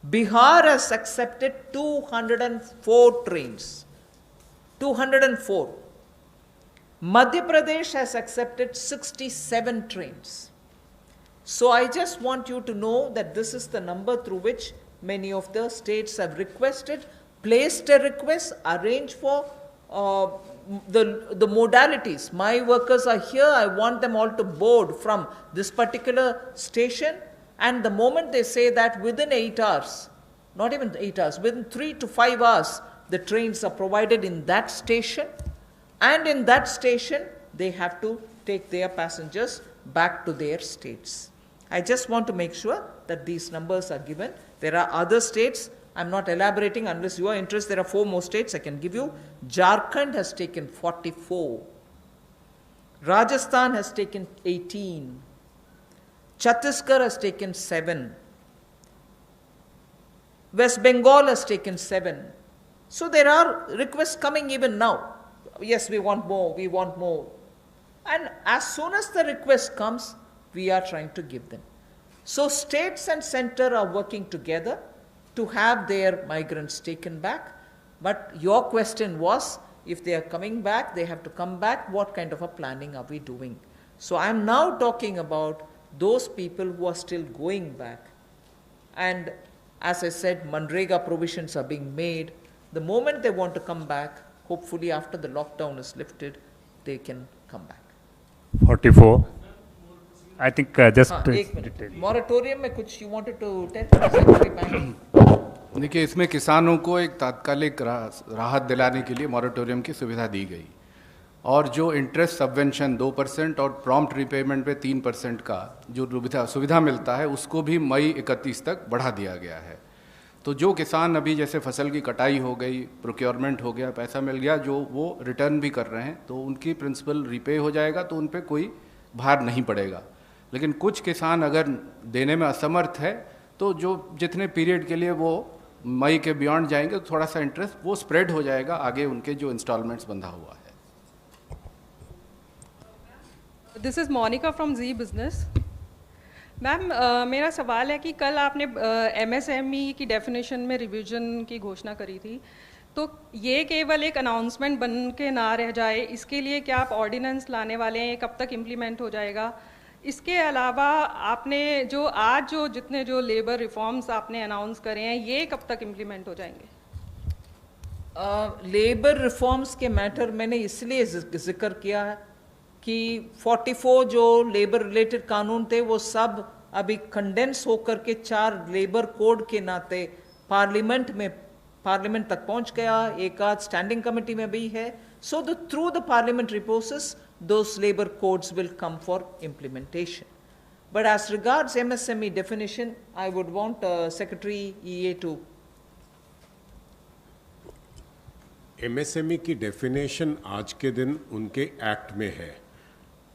Bihar has accepted 204 trains. 204. Madhya Pradesh has accepted 67 trains. So I just want you to know that this is the number through which many of the states have requested, placed a request, arranged for the modalities. My workers are here, I want them all to board from this particular station, and the moment they say that within 8 hours, not even 8 hours, within 3 to 5 hours, the trains are provided in that station, and in that station, they have to take their passengers back to their states. I just want to make sure that these numbers are given. There are other states, I'm not elaborating unless you are interested. There are 4 more states I can give you. Jharkhand has taken 44. Rajasthan has taken 18. Chhattisgarh has taken 7. West Bengal has taken 7. So there are requests coming even now. Yes, we want more, we want more. And as soon as the request comes, we are trying to give them. So states and center are working together to have their migrants taken back. But your question was, if they are coming back, they have to come back, what kind of a planning are we doing? So I am now talking about those people who are still going back. And as I said, Manrega provisions are being made. The moment they want to come back, hopefully after the lockdown is lifted, they can come back. 44. I think just एक minute moratorium में कुछ you wanted to tell Secretary Bank? देखिए, इसमें किसानों को एक तात्कालिक राहत दिलाने के लिए मॉरेटोरियम की सुविधा दी गई, और जो इंटरेस्ट सबवेंशन 2% और प्रॉम्प्ट रिपेमेंट पे 3% का जो सुविधा मिलता है, उसको भी मई 31 तक बढ़ा दिया गया है। तो जो किसान अभी जैसे फसल की कटाई हो गई, प्रोक्योरमेंट हो गया, पैसा मिल गया, जो वो रिटर्न भी कर रहे हैं, तो उनकी प्रिंसिपल रिपे हो जाएगा, तो उन पर कोई भार नहीं पड़ेगा। लेकिन कुछ किसान अगर देने में असमर्थ है, तो जो जितने पीरियड के लिए वो मई के बियॉन्ड जाएंगे, तो थोड़ा सा इंटरेस्ट वो स्प्रेड हो जाएगा आगे उनके जो इंस्टॉलमेंट्स बंधा हुआ है। This is Monika from Zee Business. Ma'am, मेरा सवाल है कि कल आपने एमएसएमई की डेफिनेशन में रिवीजन की घोषणा करी थी, तो ये केवल एक अनाउंसमेंट बन के ना रह जाए, इसके लिए क्या आप ऑर्डिनेंस लाने वाले हैं? कब तक इम्प्लीमेंट हो जाएगा? इसके अलावा आपने जो जितने लेबर रिफॉर्म्स आपने अनाउंस करे हैं, ये कब तक इम्प्लीमेंट हो जाएंगे? लेबर रिफॉर्म्स के मैटर मैंने इसलिए जिक्र किया है कि 44 जो लेबर रिलेटेड कानून थे, वो सब अभी कंडेंस होकर के 4 लेबर कोड के नाते पार्लियामेंट तक पहुंच गया, एक आध स्टैंडिंग कमेटी में भी है। So through the parliamentary process those labor codes will come for implementation. But as regards MSME definition, I would want Secretary EA to. MSME की डेफिनेशन आज के दिन उनके एक्ट में है,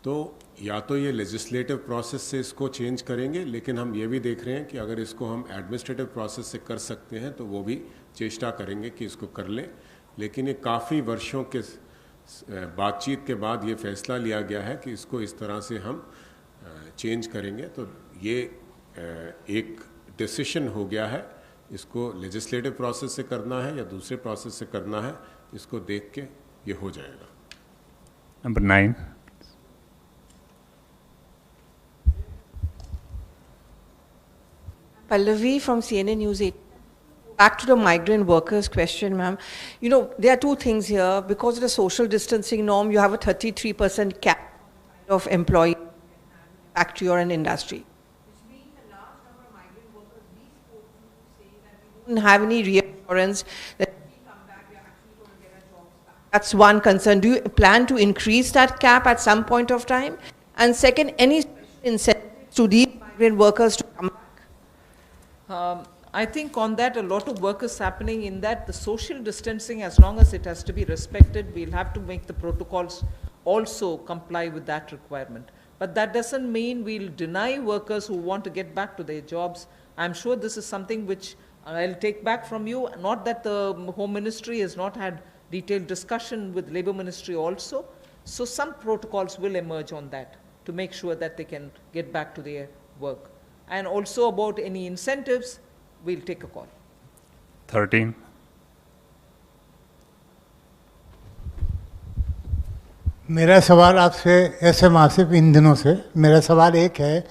तो या तो ये लेजिस्लेटिव प्रोसेस से इसको चेंज करेंगे, लेकिन हम ये भी देख रहे हैं कि अगर इसको हम एडमिनिस्ट्रेटिव प्रोसेस से कर सकते हैं तो वो भी चेष्टा करेंगे कि इसको कर लें। लेकिन ये काफ़ी वर्षों के बातचीत के बाद ये फैसला लिया गया है कि इसको इस तरह से हम चेंज करेंगे। तो ये एक डिसीजन हो गया है, इसको लेजिस्लेटिव प्रोसेस से करना है या दूसरे प्रोसेस से करना है, इसको देख के ये हो जाएगा। Number 9. Pallavi from CNN News 8. Back to the migrant workers question, ma'am. You know, there are two things here. Because of the social distancing norm, you have a 33% cap of employees back to your industry. Which means a large number of migrant workers, we spoke to say that we don't have any reassurance that if we come back, we are actually going to get our jobs back. That's one concern. Do you plan to increase that cap at some point of time? And second, any incentives to these migrant workers to come back? I think on that, a lot of work is happening in that the social distancing, as long as it has to be respected, we'll have to make the protocols also comply with that requirement. But that doesn't mean we'll deny workers who want to get back to their jobs. I'm sure this is something which I'll take back from you. Not that the Home Ministry has not had detailed discussion with Labour Ministry also. So some protocols will emerge on that to make sure that they can get back to their work. And also about any incentives, we'll take a call. 13. मेरा सवाल आपसे ऐसे आसिफ इन दिनों से मेरा सवाल एक है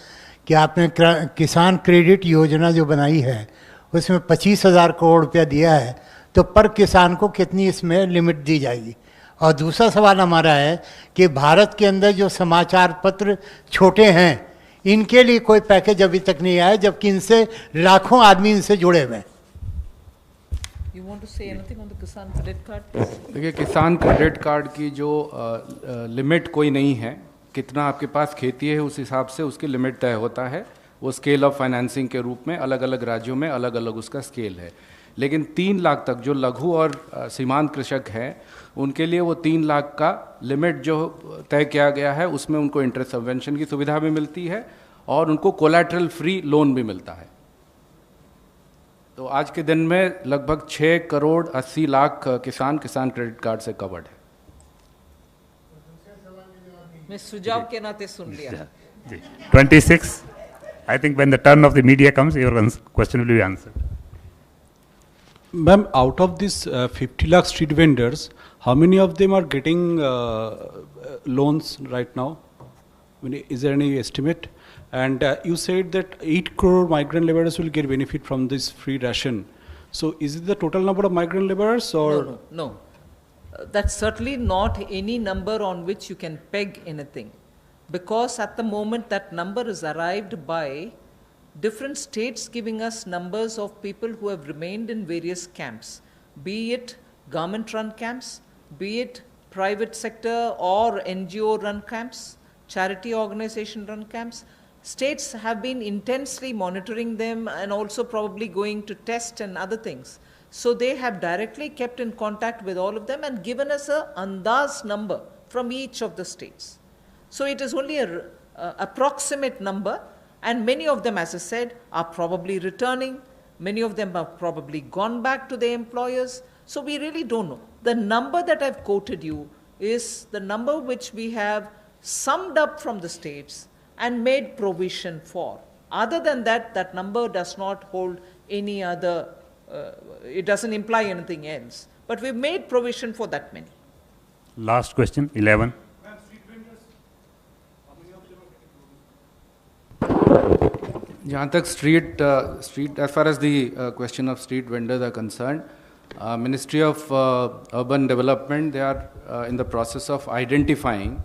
कि आपने किसान क्रेडिट योजना जो बनाई है उसमें 25,000 करोड़ रुपया दिया है, तो पर किसान को कितनी इसमें लिमिट दी जाएगी? और दूसरा सवाल हमारा है कि भारत के अंदर जो समाचार पत्र छोटे हैं, इनके लिए कोई पैकेज अभी तक नहीं आया, जबकि इनसे लाखों आदमी इनसे जुड़े हुए हैं। You want to say anything on the किसान क्रेडिट कार्ड? देखिए, किसान क्रेडिट कार्ड की जो लिमिट कोई नहीं है, कितना आपके पास खेती है उस हिसाब से उसकी लिमिट तय होता है। वो स्केल ऑफ फाइनेंसिंग के रूप में अलग अलग राज्यों में अलग अलग उसका स्केल है। लेकिन 3 लाख तक जो लघु और सीमांत कृषक हैं, उनके लिए वो 3 लाख का लिमिट जो तय किया गया है, उसमें उनको इंटरेस्ट सबवेंशन की सुविधा भी मिलती है और उनको कोलैटरल फ्री लोन भी मिलता है। तो आज के दिन में लगभग 6 करोड़ 80 लाख किसान क्रेडिट कार्ड से कवर्ड है। मैं सुझाव के नाते सुन लिया। 26. I think when the turn of the media comes, your question will be answered. Ma'am, out of these 50 lakh street vendors, how many of them are getting loans right now? I mean, is there any estimate? And you said that 8 crore migrant laborers will get benefit from this free ration. So is it the total number of migrant laborers or? No. That's certainly not any number on which you can peg anything. Because at the moment that number is arrived by different states giving us numbers of people who have remained in various camps, be it government-run camps, be it private sector or NGO-run camps, charity organization-run camps. States have been intensely monitoring them and also probably going to test and other things. So they have directly kept in contact with all of them and given us a andaz number from each of the states. So it is only an approximate number, and many of them, as I said, are probably returning. Many of them have probably gone back to their employers. So we really don't know. The number that I've quoted you is the number which we have summed up from the states and made provision for. Other than that, that number does not hold any other, it doesn't imply anything else. But we've made provision for that many. Last question, 11. जहाँ तक street as far as the question of street vendors are concerned, Ministry of Urban Development, they are in the process of identifying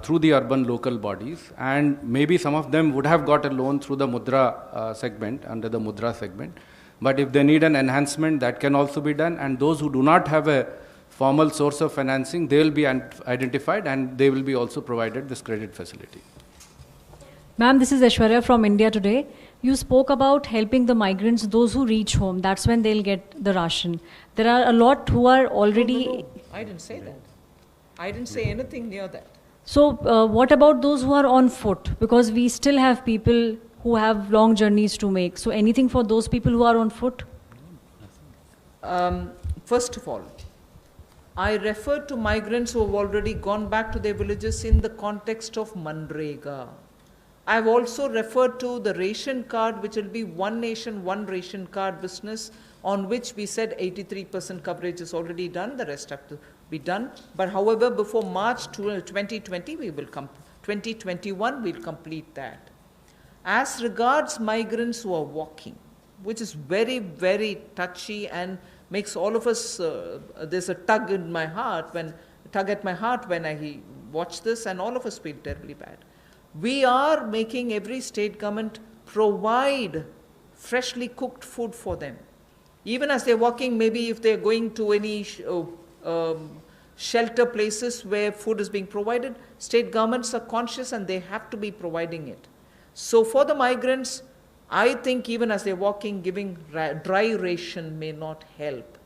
through the urban local bodies, and maybe some of them would have got a loan through the Mudra segment, under the Mudra segment, but if they need an enhancement, that can also be done, and those who do not have a formal source of financing, they will be identified and they will be also provided this credit facility. Ma'am, this is Aishwarya from India Today. You spoke about helping the migrants, those who reach home. That's when they'll get the ration. There are a lot who are already... No. I didn't say that. I didn't say anything near that. So what about those who are on foot? Because we still have people who have long journeys to make. So anything for those people who are on foot? First of all, I referred to migrants who have already gone back to their villages in the context of Manrega. I've also referred to the ration card, which will be one nation, one ration card business, on which we said 83% coverage is already done, the rest have to be done. But however, before March 2020, 2021, we'll complete that. As regards migrants who are walking, which is very, very touchy and makes all of us, there's a tug at my heart when I watch this, and all of us feel terribly bad. We are making every state government provide freshly cooked food for them. Even as they're walking, maybe if they're going to any shelter places where food is being provided, state governments are conscious and they have to be providing it. So for the migrants, I think even as they're walking, giving dry ration may not help.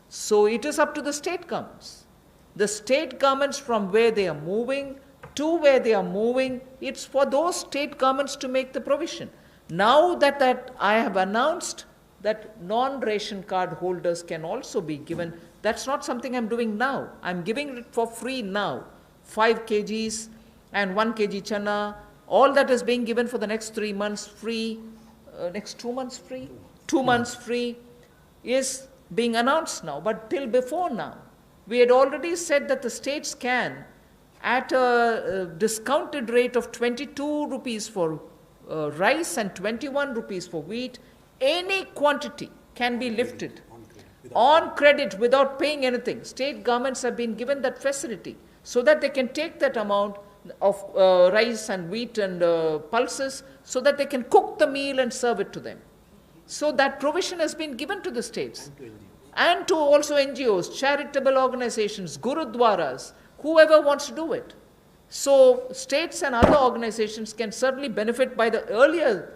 So it is up to the state governments. The state governments from where they are moving to where they are moving, it's for those state governments to make the provision. Now that I have announced that non-ration card holders can also be given, that's not something I'm doing now. I'm giving it for free now. 5 kgs and 1 kg chana, all that is being given for the next 3 months free, next 2 months free, 2 months free is being announced now. But till before now, we had already said that the states can, at a discounted rate of 22 rupees for rice and 21 rupees for wheat, any quantity can be lifted on credit without paying anything. State governments have been given that facility so that they can take that amount of rice and wheat and pulses so that they can cook the meal and serve it to them. So that provision has been given to the states. And to also NGOs, charitable organizations, gurudwaras, whoever wants to do it. So states and other organizations can certainly benefit by the earlier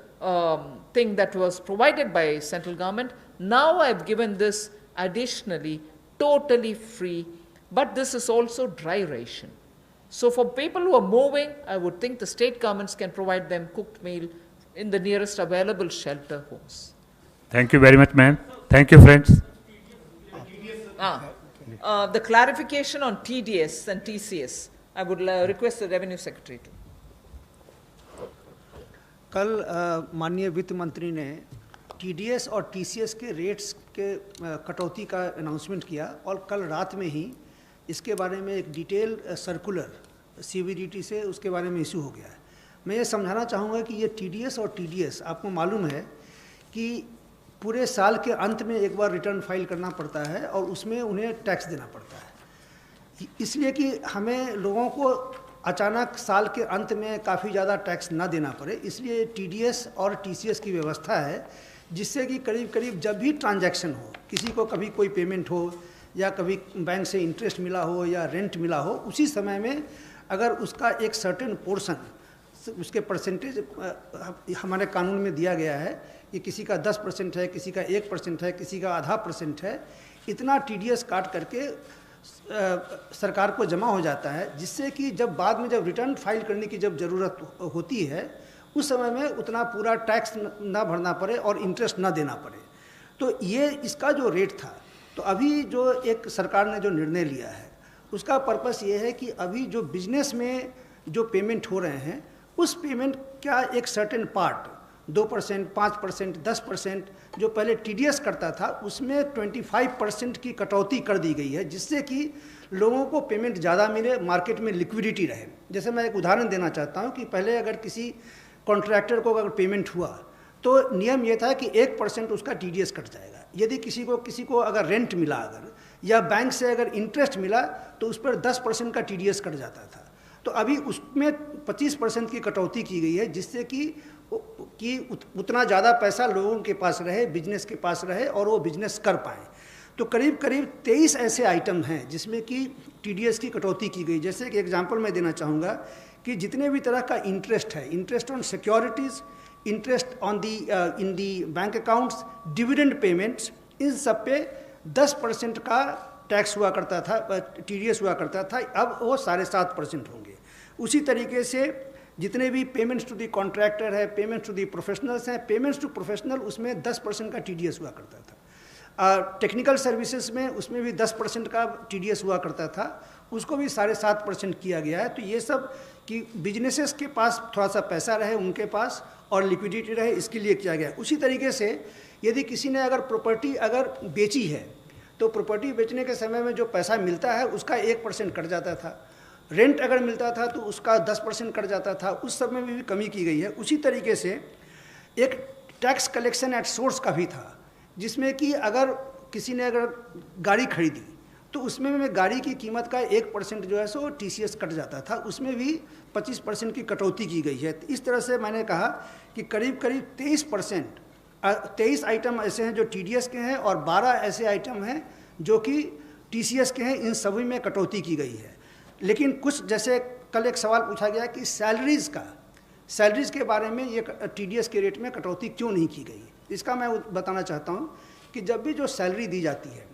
thing that was provided by central government. Now I've given this additionally, totally free, but this is also dry ration. So for people who are moving, I would think the state governments can provide them cooked meal in the nearest available shelter homes. Thank you very much, ma'am. Thank you, friends. The clarification on TDS and TCS, I would request the Revenue Secretary to. कल माननीय वित्त मंत्री ने TDS और TCS के rates के कटौती का अनाउंसमेंट किया और कल रात में ही इसके बारे में एक डिटेल सर्कुलर CBDT से उसके बारे में इशू हो गया है। मैं ये समझाना चाहूँगा कि ये TDS और TDS आपको मालूम है कि पूरे साल के अंत में एक बार रिटर्न फाइल करना पड़ता है और उसमें उन्हें टैक्स देना पड़ता है, इसलिए कि हमें लोगों को अचानक साल के अंत में काफ़ी ज़्यादा टैक्स ना देना पड़े, इसलिए TDS और TCS की व्यवस्था है जिससे कि करीब करीब जब भी ट्रांजैक्शन हो, किसी को कभी कोई पेमेंट हो या कभी बैंक से इंटरेस्ट मिला हो या रेंट मिला हो, उसी समय में अगर उसका एक सर्टेन पोर्शन उसके परसेंटेज हमारे कानून में दिया गया है कि किसी का 10% है, किसी का 1% है, किसी का आधा % है, इतना TDS काट करके सरकार को जमा हो जाता है, जिससे कि जब बाद में जब रिटर्न फाइल करने की जब ज़रूरत होती है उस समय में उतना पूरा टैक्स ना भरना पड़े और इंटरेस्ट ना देना पड़े। तो ये इसका जो रेट था, तो अभी जो एक सरकार ने जो निर्णय लिया है उसका पर्पस ये है कि अभी जो बिजनेस में जो पेमेंट हो रहे हैं उस पेमेंट का एक सर्टेन पार्ट 2%, 5%, 10% जो पहले TDS करता था उसमें 25% की कटौती कर दी गई है, जिससे कि लोगों को पेमेंट ज़्यादा मिले, मार्केट में लिक्विडिटी रहे। जैसे मैं एक उदाहरण देना चाहता हूं कि पहले अगर किसी कॉन्ट्रैक्टर को अगर पेमेंट हुआ तो नियम ये था कि 1% उसका TDS कट जाएगा। यदि किसी को अगर रेंट मिला अगर या बैंक से अगर इंटरेस्ट मिला तो उस पर 10% का TDS कट जाता था। तो अभी उसमें 25% की कटौती की गई है, जिससे कि उतना ज़्यादा पैसा लोगों के पास रहे, बिजनेस के पास रहे और वो बिजनेस कर पाएँ। तो करीब करीब 23 ऐसे आइटम हैं जिसमें कि TDS की कटौती की गई। जैसे कि एग्जांपल मैं देना चाहूँगा कि जितने भी तरह का इंटरेस्ट है, interest on securities, interest on the in the bank accounts, dividend payments, इन सब पे 10% का टैक्स हुआ करता था, TDS हुआ करता था, अब वो 7.5% होंगे। उसी तरीके से जितने भी पेमेंट्स टू दी कॉन्ट्रैक्टर है, पेमेंट्स टू दी प्रोफेशनल्स हैं, पेमेंट्स टू प्रोफेशनल उसमें 10% का TDS हुआ करता था। टेक्निकल सर्विसेज में उसमें भी 10% का TDS हुआ करता था, उसको भी 7.5% किया गया है। तो ये सब कि बिजनेसेस के पास थोड़ा सा पैसा रहे उनके पास और लिक्विडिटी रहे, इसके लिए किया गया है। उसी तरीके से यदि किसी ने अगर प्रॉपर्टी अगर बेची है तो प्रॉपर्टी बेचने के समय में जो पैसा मिलता है उसका 1% कट जाता था, रेंट अगर मिलता था तो उसका 10% कट जाता था, उस सब में भी कमी की गई है। उसी तरीके से एक टैक्स कलेक्शन एट सोर्स का भी था, जिसमें कि अगर किसी ने अगर गाड़ी खरीदी तो उसमें में गाड़ी की कीमत का 1% जो है सो TCS कट जाता था, उसमें भी 25% की कटौती की गई है। इस तरह से मैंने कहा कि करीब करीब 23 आइटम ऐसे हैं जो TDS के हैं और 12 ऐसे आइटम हैं जो कि TCS के हैं, इन सभी में कटौती की गई है। लेकिन कुछ, जैसे कल एक सवाल पूछा गया कि सैलरीज़ के बारे में ये TDS के रेट में कटौती क्यों नहीं की गई, इसका मैं बताना चाहता हूँ कि जब भी जो सैलरी दी जाती है,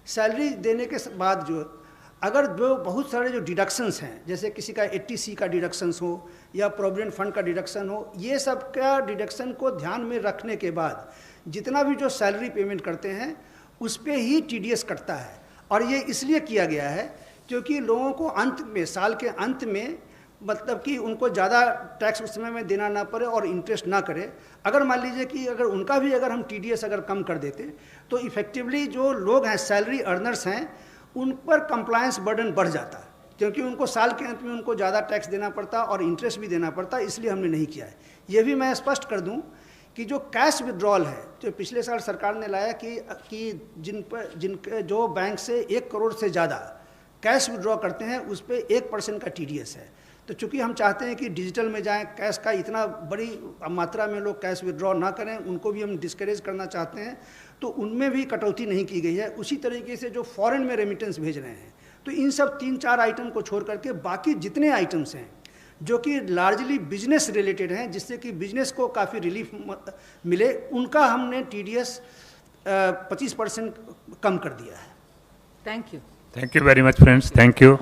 सैलरी देने के बाद जो अगर जो बहुत सारे जो डिडक्शंस हैं, जैसे किसी का 80C का डिडक्शंस हो या प्रोविडेंट फंड का डिडक्शन हो, ये सब का डिडक्शन को ध्यान में रखने के बाद जितना भी जो सैलरी पेमेंट करते हैं उस पर ही TDS कटता है। और ये इसलिए किया गया है क्योंकि लोगों को अंत में, साल के अंत में, मतलब कि उनको ज़्यादा टैक्स उस समय में देना ना पड़े और इंटरेस्ट ना करे। अगर मान लीजिए कि अगर उनका भी अगर हम TDS अगर कम कर देते तो इफ़ेक्टिवली जो लोग हैं, सैलरी अर्नर्स हैं, उन पर कंप्लायंस बर्डन बढ़ जाता, क्योंकि उनको साल के अंत में उनको ज़्यादा टैक्स देना पड़ता और इंटरेस्ट भी देना पड़ता, इसलिए हमने नहीं किया है। ये भी मैं स्पष्ट कर दूं कि जो कैश विड्रॉल है, जो पिछले साल सरकार ने लाया कि जिनके जो बैंक से 1 करोड़ से ज़्यादा कैश विड्रॉ करते हैं उस पर 1% का TDS है। तो चूंकि हम चाहते हैं कि डिजिटल में जाएं, कैश का इतना बड़ी मात्रा में लोग कैश विड्रॉ ना करें, उनको भी हम डिस्करेज करना चाहते हैं, तो उनमें भी कटौती नहीं की गई है। उसी तरीके से जो फॉरेन में रेमिटेंस भेज रहे हैं, तो इन सब 3-4 आइटम को छोड़ करके बाकी जितने आइटम्स हैं जो कि लार्जली बिजनेस रिलेटेड हैं, जिससे कि बिजनेस को काफ़ी रिलीफ मिले, उनका हमने TDS 25% कम कर दिया है। Thank you. Thank you very much, friends. Thank you.